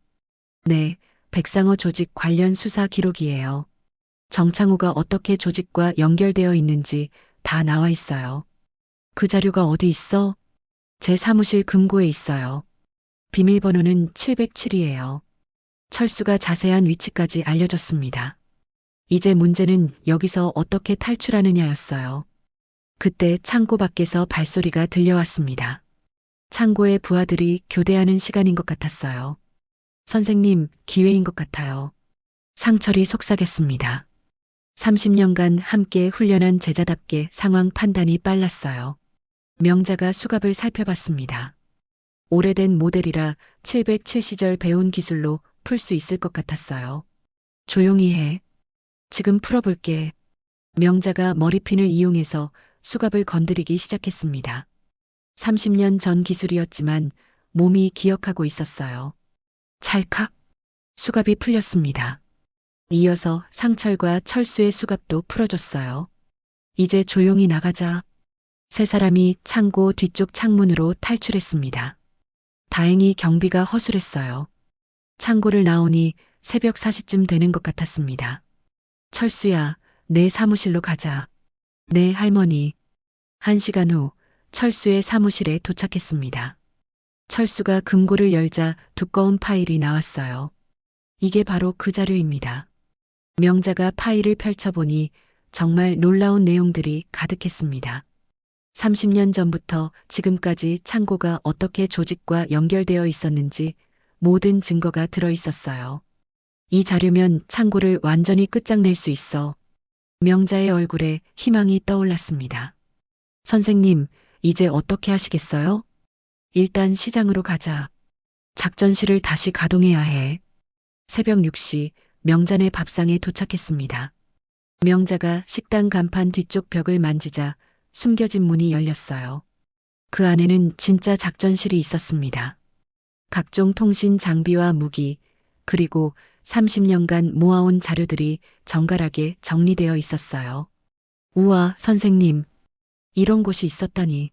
Speaker 1: 네, 백상호 조직 관련 수사 기록이에요. 정창호가 어떻게 조직과 연결되어 있는지 다 나와 있어요. 그 자료가 어디 있어? 제 사무실 금고에 있어요. 비밀번호는 707이에요. 철수가 자세한 위치까지 알려줬습니다. 이제 문제는 여기서 어떻게 탈출하느냐였어요. 그때 창고 밖에서 발소리가 들려왔습니다. 창고의 부하들이 교대하는 시간인 것 같았어요. 선생님, 기회인 것 같아요. 상철이 속삭였습니다. 30년간 함께 훈련한 제자답게 상황 판단이 빨랐어요. 명자가 수갑을 살펴봤습니다. 오래된 모델이라 707시절 배운 기술로 풀 수 있을 것 같았어요. 조용히 해. 지금 풀어볼게. 명자가 머리핀을 이용해서 수갑을 건드리기 시작했습니다. 30년 전 기술이었지만 몸이 기억하고 있었어요. 찰칵. 수갑이 풀렸습니다. 이어서 상철과 철수의 수갑도 풀어줬어요. 이제 조용히 나가자. 세 사람이 창고 뒤쪽 창문으로 탈출했습니다. 다행히 경비가 허술했어요. 창고를 나오니 새벽 4시쯤 되는 것 같았습니다. 철수야, 내 사무실로 가자. 네, 할머니. 1시간 후 철수의 사무실에 도착했습니다. 철수가 금고를 열자 두꺼운 파일이 나왔어요. 이게 바로 그 자료입니다. 명자가 파일을 펼쳐보니 정말 놀라운 내용들이 가득했습니다. 30년 전부터 지금까지 창고가 어떻게 조직과 연결되어 있었는지 모든 증거가 들어 있었어요. 이 자료면 창고를 완전히 끝장낼 수 있어. 명자의 얼굴에 희망이 떠올랐습니다. 선생님, 이제 어떻게 하시겠어요? 일단 시장으로 가자. 작전실을 다시 가동해야 해. 새벽 6시 명자네 밥상에 도착했습니다. 명자가 식당 간판 뒤쪽 벽을 만지자 숨겨진 문이 열렸어요. 그 안에는 진짜 작전실이 있었습니다. 각종 통신 장비와 무기, 그리고 30년간 모아온 자료들이 정갈하게 정리되어 있었어요. 우와, 선생님. 이런 곳이 있었다니.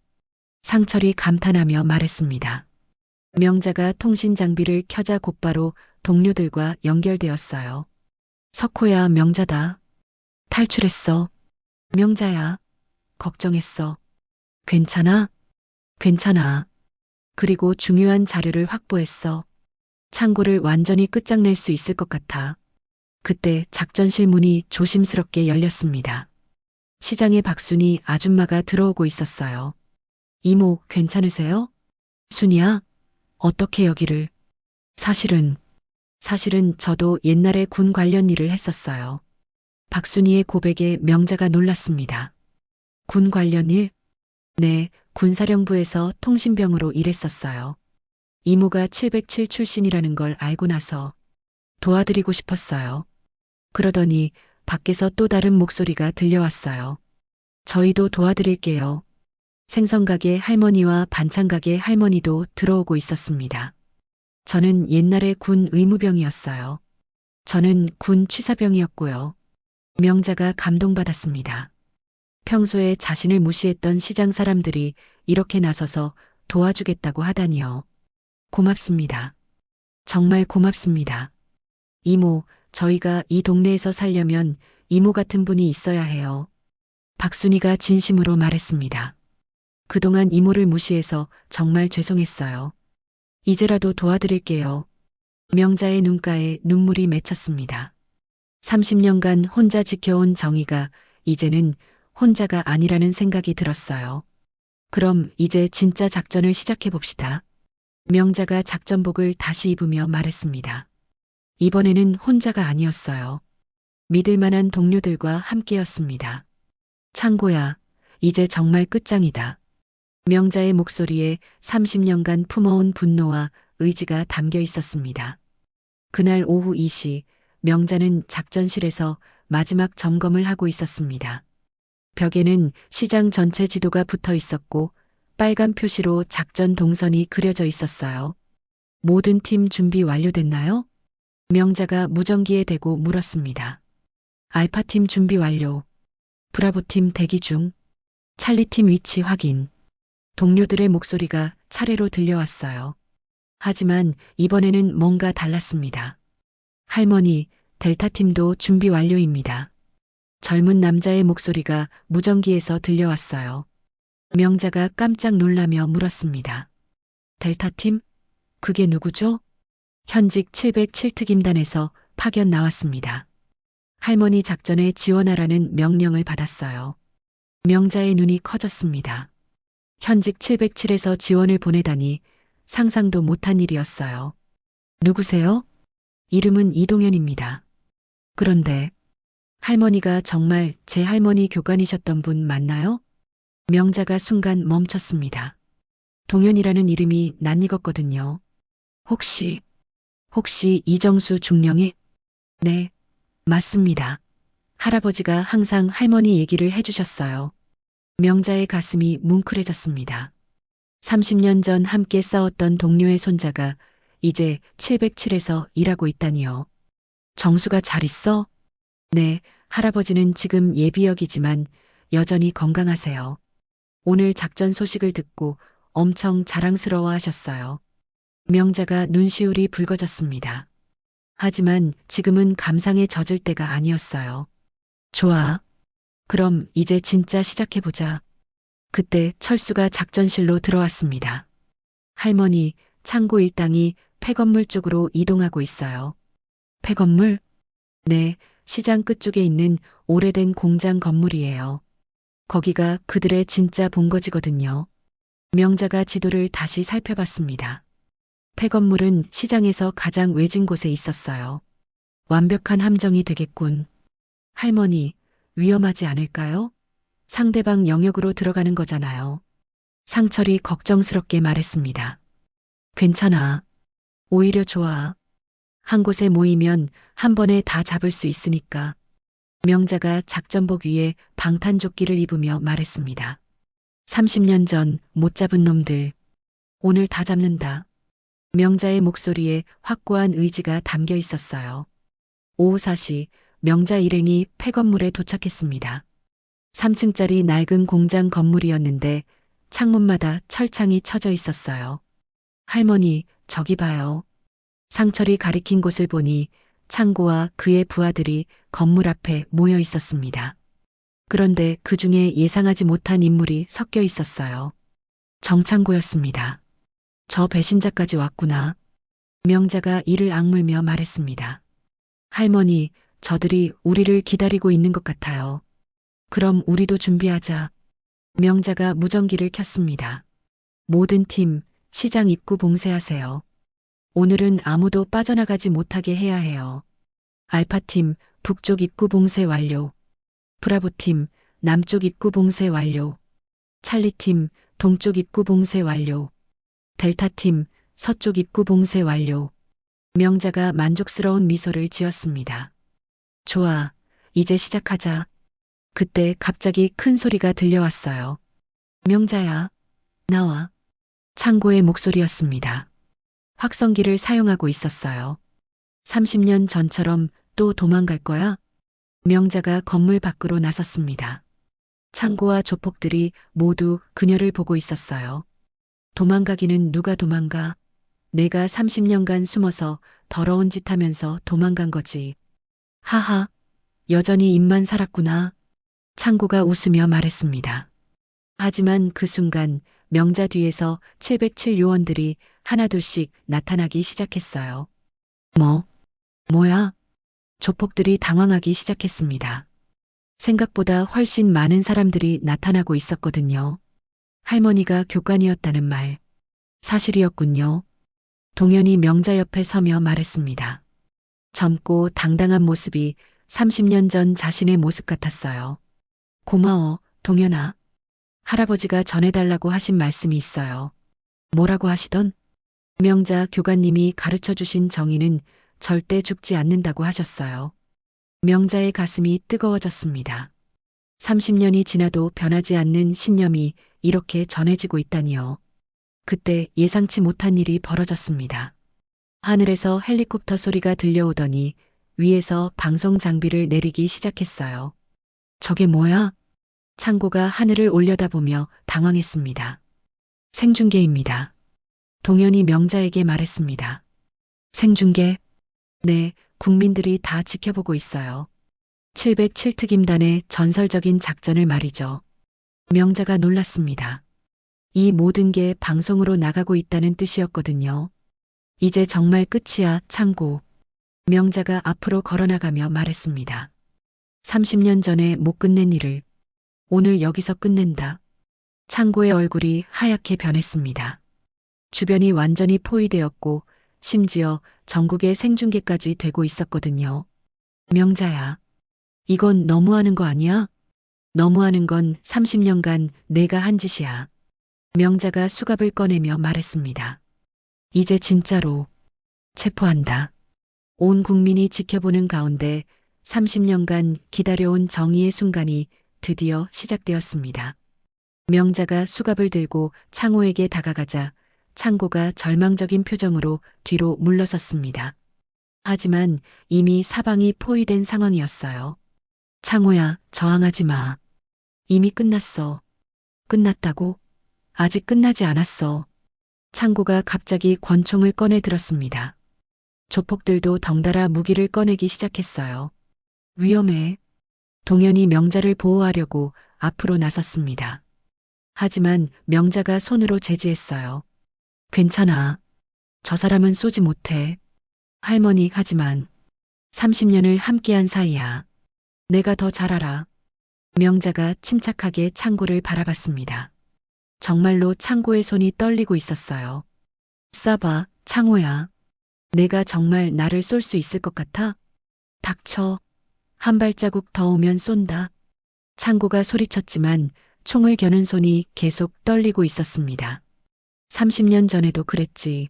Speaker 1: 상철이 감탄하며 말했습니다. 명자가 통신 장비를 켜자 곧바로 동료들과 연결되었어요. 석호야, 명자다. 탈출했어. 명자야. 걱정했어. 괜찮아? 괜찮아. 그리고 중요한 자료를 확보했어. 창고를 완전히 끝장낼 수 있을 것 같아. 그때 작전실 문이 조심스럽게 열렸습니다. 시장의 박순이 아줌마가 들어오고 있었어요. 이모, 괜찮으세요? 순이야? 어떻게 여기를? 사실은 저도 옛날에 군 관련 일을 했었어요. 박순이의 고백에 명자가 놀랐습니다. 군 관련 일? 네, 군사령부에서 통신병으로 일했었어요. 이모가 707 출신이라는 걸 알고 나서 도와드리고 싶었어요. 그러더니 밖에서 또 다른 목소리가 들려왔어요. 저희도 도와드릴게요. 생선가게 할머니와 반찬가게 할머니도 들어오고 있었습니다. 저는 옛날에 군 의무병이었어요. 저는 군 취사병이었고요. 명자가 감동받았습니다. 평소에 자신을 무시했던 시장 사람들이 이렇게 나서서 도와주겠다고 하다니요. 고맙습니다. 정말 고맙습니다. 이모, 저희가 이 동네에서 살려면 이모 같은 분이 있어야 해요. 박순이가 진심으로 말했습니다. 그동안 이모를 무시해서 정말 죄송했어요. 이제라도 도와드릴게요. 명자의 눈가에 눈물이 맺혔습니다. 30년간 혼자 지켜온 정의가 이제는 혼자가 아니라는 생각이 들었어요. 그럼 이제 진짜 작전을 시작해 봅시다. 명자가 작전복을 다시 입으며 말했습니다. 이번에는 혼자가 아니었어요. 믿을 만한 동료들과 함께였습니다. 창고야, 이제 정말 끝장이다. 명자의 목소리에 30년간 품어온 분노와 의지가 담겨 있었습니다. 그날 오후 2시, 명자는 작전실에서 마지막 점검을 하고 있었습니다. 벽에는 시장 전체 지도가 붙어 있었고 빨간 표시로 작전 동선이 그려져 있었어요. 모든 팀 준비 완료됐나요? 명자가 무전기에 대고 물었습니다. 알파팀 준비 완료. 브라보팀 대기 중. 찰리팀 위치 확인. 동료들의 목소리가 차례로 들려왔어요. 하지만 이번에는 뭔가 달랐습니다. 할머니, 델타팀도 준비 완료입니다. 젊은 남자의 목소리가 무전기에서 들려왔어요. 명자가 깜짝 놀라며 물었습니다. 델타팀? 그게 누구죠? 현직 707특임단에서 파견 나왔습니다. 할머니 작전에 지원하라는 명령을 받았어요. 명자의 눈이 커졌습니다. 현직 707에서 지원을 보내다니 상상도 못한 일이었어요. 누구세요? 이름은 이동현입니다. 그런데 할머니가 정말 제 할머니 교관이셨던 분 맞나요? 명자가 순간 멈췄습니다. 동현이라는 이름이 낯익었거든요. 혹시 이정수 중령이? 네, 맞습니다. 할아버지가 항상 할머니 얘기를 해주셨어요. 명자의 가슴이 뭉클해졌습니다. 30년 전 함께 싸웠던 동료의 손자가 이제 707에서 일하고 있다니요. 정수가 잘 있어? 네, 할아버지는 지금 예비역이지만 여전히 건강하세요. 오늘 작전 소식을 듣고 엄청 자랑스러워 하셨어요. 명자가 눈시울이 붉어졌습니다. 하지만 지금은 감상에 젖을 때가 아니었어요. 좋아. 그럼 이제 진짜 시작해보자. 그때 철수가 작전실로 들어왔습니다. 할머니, 창고 일당이 폐건물 쪽으로 이동하고 있어요. 폐건물? 네, 시장 끝쪽에 있는 오래된 공장 건물이에요. 거기가 그들의 진짜 본거지거든요. 명자가 지도를 다시 살펴봤습니다. 폐건물은 시장에서 가장 외진 곳에 있었어요. 완벽한 함정이 되겠군. 할머니, 위험하지 않을까요? 상대방 영역으로 들어가는 거잖아요. 상철이 걱정스럽게 말했습니다. 괜찮아. 오히려 좋아. 한 곳에 모이면 한 번에 다 잡을 수 있으니까. 명자가 작전복 위에 방탄조끼를 입으며 말했습니다. 30년 전 못 잡은 놈들. 오늘 다 잡는다. 명자의 목소리에 확고한 의지가 담겨 있었어요. 오후 4시 명자 일행이 폐건물에 도착했습니다. 3층짜리 낡은 공장 건물이었는데 창문마다 철창이 쳐져 있었어요. 할머니, 저기 봐요. 상철이 가리킨 곳을 보니 창고와 그의 부하들이 건물 앞에 모여 있었습니다. 그런데 그 중에 예상하지 못한 인물이 섞여 있었어요. 정창고였습니다. 저 배신자까지 왔구나. 명자가 이를 악물며 말했습니다. 할머니, 저들이 우리를 기다리고 있는 것 같아요. 그럼 우리도 준비하자. 명자가 무전기를 켰습니다. 모든 팀, 시장 입구 봉쇄하세요. 오늘은 아무도 빠져나가지 못하게 해야 해요. 알파팀, 북쪽 입구 봉쇄 완료. 브라보팀, 남쪽 입구 봉쇄 완료. 찰리팀, 동쪽 입구 봉쇄 완료. 델타팀, 서쪽 입구 봉쇄 완료. 명자가 만족스러운 미소를 지었습니다. 좋아, 이제 시작하자. 그때 갑자기 큰 소리가 들려왔어요. 명자야, 나와. 창고의 목소리였습니다. 확성기를 사용하고 있었어요. 30년 전처럼 또 도망갈 거야? 명자가 건물 밖으로 나섰습니다. 창고와 조폭들이 모두 그녀를 보고 있었어요. 도망가기는 누가 도망가? 내가 30년간 숨어서 더러운 짓 하면서 도망간 거지. 하하, 여전히 입만 살았구나. 창고가 웃으며 말했습니다. 하지만 그 순간 명자 뒤에서 707 요원들이 하나둘씩 나타나기 시작했어요. 뭐야? 조폭들이 당황하기 시작했습니다. 생각보다 훨씬 많은 사람들이 나타나고 있었거든요. 할머니가 교관이었다는 말, 사실이었군요. 동현이 명자 옆에 서며 말했습니다. 젊고 당당한 모습이 30년 전 자신의 모습 같았어요. 고마워, 동현아. 할아버지가 전해달라고 하신 말씀이 있어요. 뭐라고 하시던? 명자 교관님이 가르쳐 주신 정의는 절대 죽지 않는다고 하셨어요. 명자의 가슴이 뜨거워졌습니다. 30년이 지나도 변하지 않는 신념이 이렇게 전해지고 있다니요. 그때 예상치 못한 일이 벌어졌습니다. 하늘에서 헬리콥터 소리가 들려오더니 위에서 방송 장비를 내리기 시작했어요. 저게 뭐야? 창고가 하늘을 올려다보며 당황했습니다. 생중계입니다. 동현이 명자에게 말했습니다. 생중계? 네, 국민들이 다 지켜보고 있어요. 707특임단의 전설적인 작전을 말이죠. 명자가 놀랐습니다. 이 모든 게 방송으로 나가고 있다는 뜻이었거든요. 이제 정말 끝이야, 창고. 명자가 앞으로 걸어나가며 말했습니다. 30년 전에 못 끝낸 일을 오늘 여기서 끝낸다. 창고의 얼굴이 하얗게 변했습니다. 주변이 완전히 포위되었고 심지어 전국의 생중계까지 되고 있었거든요. 명자야, 이건 너무하는 거 아니야? 너무하는 건 30년간 내가 한 짓이야. 명자가 수갑을 꺼내며 말했습니다. 이제 진짜로 체포한다. 온 국민이 지켜보는 가운데 30년간 기다려온 정의의 순간이 드디어 시작되었습니다. 명자가 수갑을 들고 창호에게 다가가자 창고가 절망적인 표정으로 뒤로 물러섰습니다. 하지만 이미 사방이 포위된 상황이었어요. 창호야, 저항하지 마. 이미 끝났어. 끝났다고? 아직 끝나지 않았어. 창고가 갑자기 권총을 꺼내 들었습니다. 조폭들도 덩달아 무기를 꺼내기 시작했어요. 위험해. 동현이 명자를 보호하려고 앞으로 나섰습니다. 하지만 명자가 손으로 제지했어요. 괜찮아. 저 사람은 쏘지 못해. 할머니, 하지만 30년을 함께한 사이야. 내가 더 잘 알아. 명자가 침착하게 창고를 바라봤습니다. 정말로 창고의 손이 떨리고 있었어요. 쏴봐, 창호야. 내가 정말 나를 쏠 수 있을 것 같아? 닥쳐. 한 발자국 더 오면 쏜다. 창고가 소리쳤지만 총을 겨눈 손이 계속 떨리고 있었습니다. 30년 전에도 그랬지.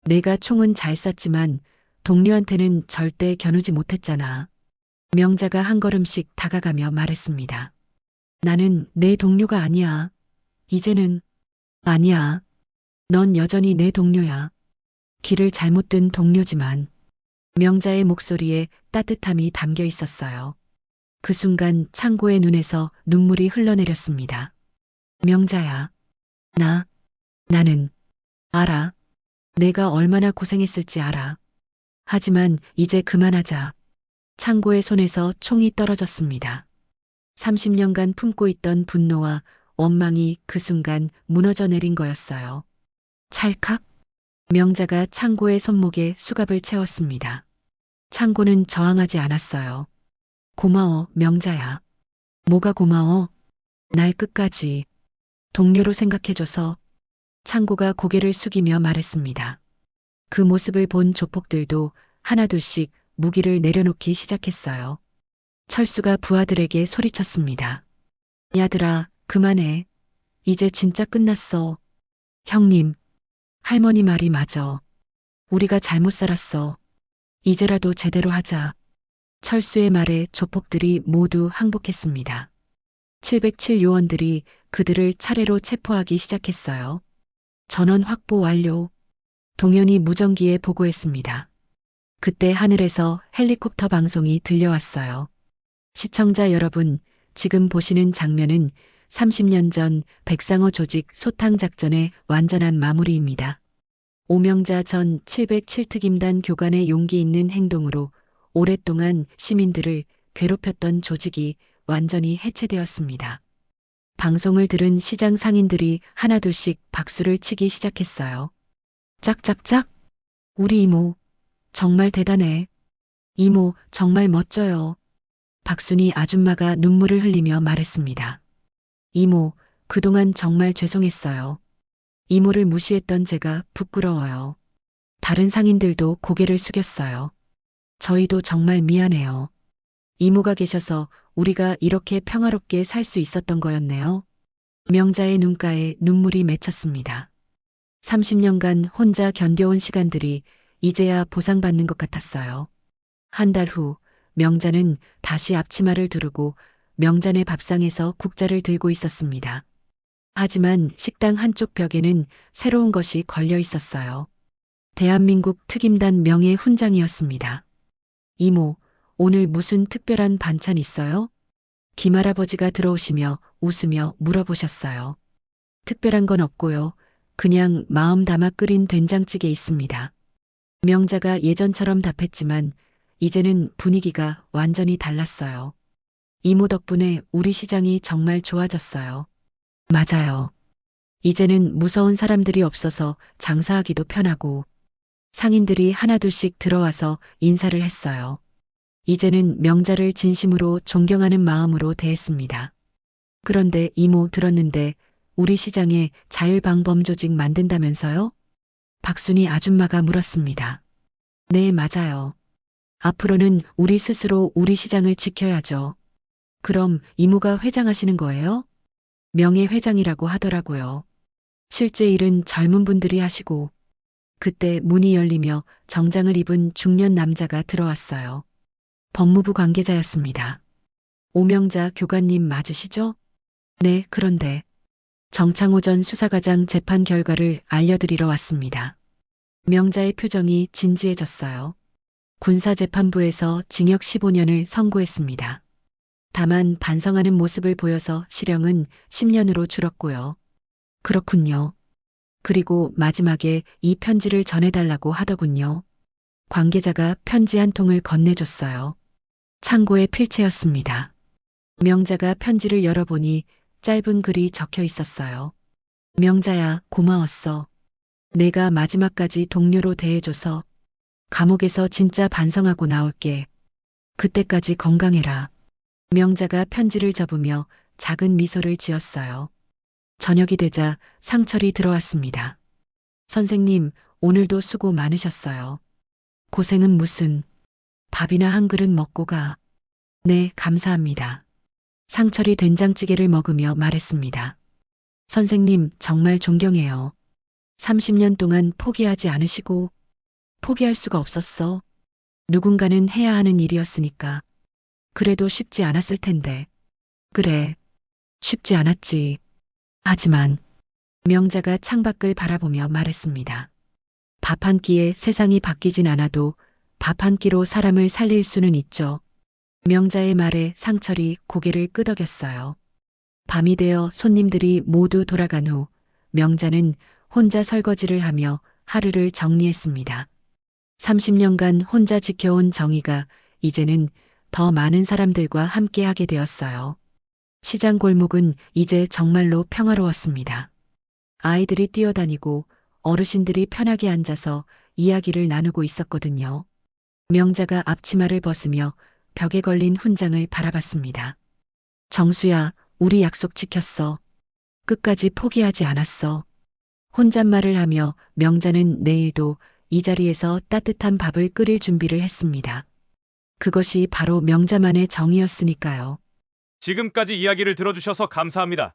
Speaker 1: 내가 총은 잘 쐈지만 동료한테는 절대 겨누지 못했잖아. 명자가 한 걸음씩 다가가며 말했습니다. 나는 내 동료가 아니야. 이제는 아니야. 넌 여전히 내 동료야. 길을 잘못 든 동료지만 명자의 목소리에 따뜻함이 담겨 있었어요. 그 순간 창고의 눈에서 눈물이 흘러내렸습니다. 명자야. 나는 알아. 내가 얼마나 고생했을지 알아. 하지만 이제 그만하자. 창고의 손에서 총이 떨어졌습니다. 30년간 품고 있던 분노와 원망이 그 순간 무너져 내린 거였어요. 찰칵. 명자가 창고의 손목에 수갑을 채웠습니다. 창고는 저항하지 않았어요. 고마워, 명자야. 뭐가 고마워? 날 끝까지 동료로 생각해줘서. 창고가 고개를 숙이며 말했습니다. 그 모습을 본 조폭들도 하나둘씩 무기를 내려놓기 시작했어요. 철수가 부하들에게 소리쳤습니다. 야들아, 그만해. 이제 진짜 끝났어. 형님, 할머니 말이 맞아. 우리가 잘못 살았어. 이제라도 제대로 하자. 철수의 말에 조폭들이 모두 항복했습니다. 707 요원들이 그들을 차례로 체포하기 시작했어요. 전원 확보 완료. 동현이 무전기에 보고했습니다. 그때 하늘에서 헬리콥터 방송이 들려왔어요. 시청자 여러분, 지금 보시는 장면은 30년 전 백상어 조직 소탕 작전의 완전한 마무리입니다. 오명자 전 707특임단 교관의 용기 있는 행동으로 오랫동안 시민들을 괴롭혔던 조직이 완전히 해체되었습니다. 방송을 들은 시장 상인들이 하나둘씩 박수를 치기 시작했어요. 짝짝짝. 우리 이모, 정말 대단해. 이모, 정말 멋져요. 박순이 아줌마가 눈물을 흘리며 말했습니다. 이모, 그동안 정말 죄송했어요. 이모를 무시했던 제가 부끄러워요. 다른 상인들도 고개를 숙였어요. 저희도 정말 미안해요. 이모가 계셔서 우리가 이렇게 평화롭게 살 수 있었던 거였네요. 명자의 눈가에 눈물이 맺혔습니다. 30년간 혼자 견뎌온 시간들이 이제야 보상받는 것 같았어요. 한 달 후, 명자는 다시 앞치마를 두르고 명잔의 밥상에서 국자를 들고 있었습니다. 하지만 식당 한쪽 벽에는 새로운 것이 걸려 있었어요. 대한민국 특임단 명예 훈장이었습니다. 이모, 오늘 무슨 특별한 반찬 있어요? 김할아버지가 들어오시며 웃으며 물어보셨어요. 특별한 건 없고요. 그냥 마음 담아 끓인 된장찌개 있습니다. 명자가 예전처럼 답했지만 이제는 분위기가 완전히 달랐어요. 이모 덕분에 우리 시장이 정말 좋아졌어요. 맞아요. 이제는 무서운 사람들이 없어서 장사하기도 편하고 상인들이 하나둘씩 들어와서 인사를 했어요. 이제는 명자를 진심으로 존경하는 마음으로 대했습니다. 그런데 이모 들었는데 우리 시장에 자율방범 조직 만든다면서요? 박순이 아줌마가 물었습니다. 네, 맞아요. 앞으로는 우리 스스로 우리 시장을 지켜야죠. 그럼 이모가 회장하시는 거예요? 명예회장이라고 하더라고요. 실제 일은 젊은 분들이 하시고 그때 문이 열리며 정장을 입은 중년 남자가 들어왔어요. 법무부 관계자였습니다. 오명자 교관님 맞으시죠? 네, 그런데 정창호 전 수사과장 재판 결과를 알려드리러 왔습니다. 명자의 표정이 진지해졌어요. 군사재판부에서 징역 15년을 선고했습니다. 다만 반성하는 모습을 보여서 실형은 10년으로 줄었고요. 그렇군요. 그리고 마지막에 이 편지를 전해달라고 하더군요. 관계자가 편지 한 통을 건네줬어요. 창고의 필체였습니다. 명자가 편지를 열어보니 짧은 글이 적혀 있었어요. 명자야, 고마웠어. 내가 마지막까지 동료로 대해줘서 감옥에서 진짜 반성하고 나올게. 그때까지 건강해라. 명자가 편지를 접으며 작은 미소를 지었어요. 저녁이 되자 상철이 들어왔습니다. 선생님, 오늘도 수고 많으셨어요. 고생은 무슨. 밥이나 한 그릇 먹고 가. 네, 감사합니다. 상철이 된장찌개를 먹으며 말했습니다. 선생님, 정말 존경해요. 30년 동안 포기하지 않으시고 포기할 수가 없었어. 누군가는 해야 하는 일이었으니까. 그래도 쉽지 않았을 텐데. 그래, 쉽지 않았지. 하지만 명자가 창밖을 바라보며 말했습니다. 밥 한 끼에 세상이 바뀌진 않아도 밥 한 끼로 사람을 살릴 수는 있죠. 명자의 말에 상철이 고개를 끄덕였어요. 밤이 되어 손님들이 모두 돌아간 후 명자는 혼자 설거지를 하며 하루를 정리했습니다. 30년간 혼자 지켜온 정의가 이제는 더 많은 사람들과 함께 하게 되었어요. 시장 골목은 이제 정말로 평화로웠습니다. 아이들이 뛰어다니고 어르신들이 편하게 앉아서 이야기를 나누고 있었거든요. 명자가 앞치마를 벗으며 벽에 걸린 훈장을 바라봤습니다. 정수야, 우리 약속 지켰어. 끝까지 포기하지 않았어. 혼잣말을 하며 명자는 내일도 이 자리에서 따뜻한 밥을 끓일 준비를 했습니다. 그것이 바로 명자만의 정이었으니까요.
Speaker 5: 지금까지 이야기를 들어주셔서 감사합니다.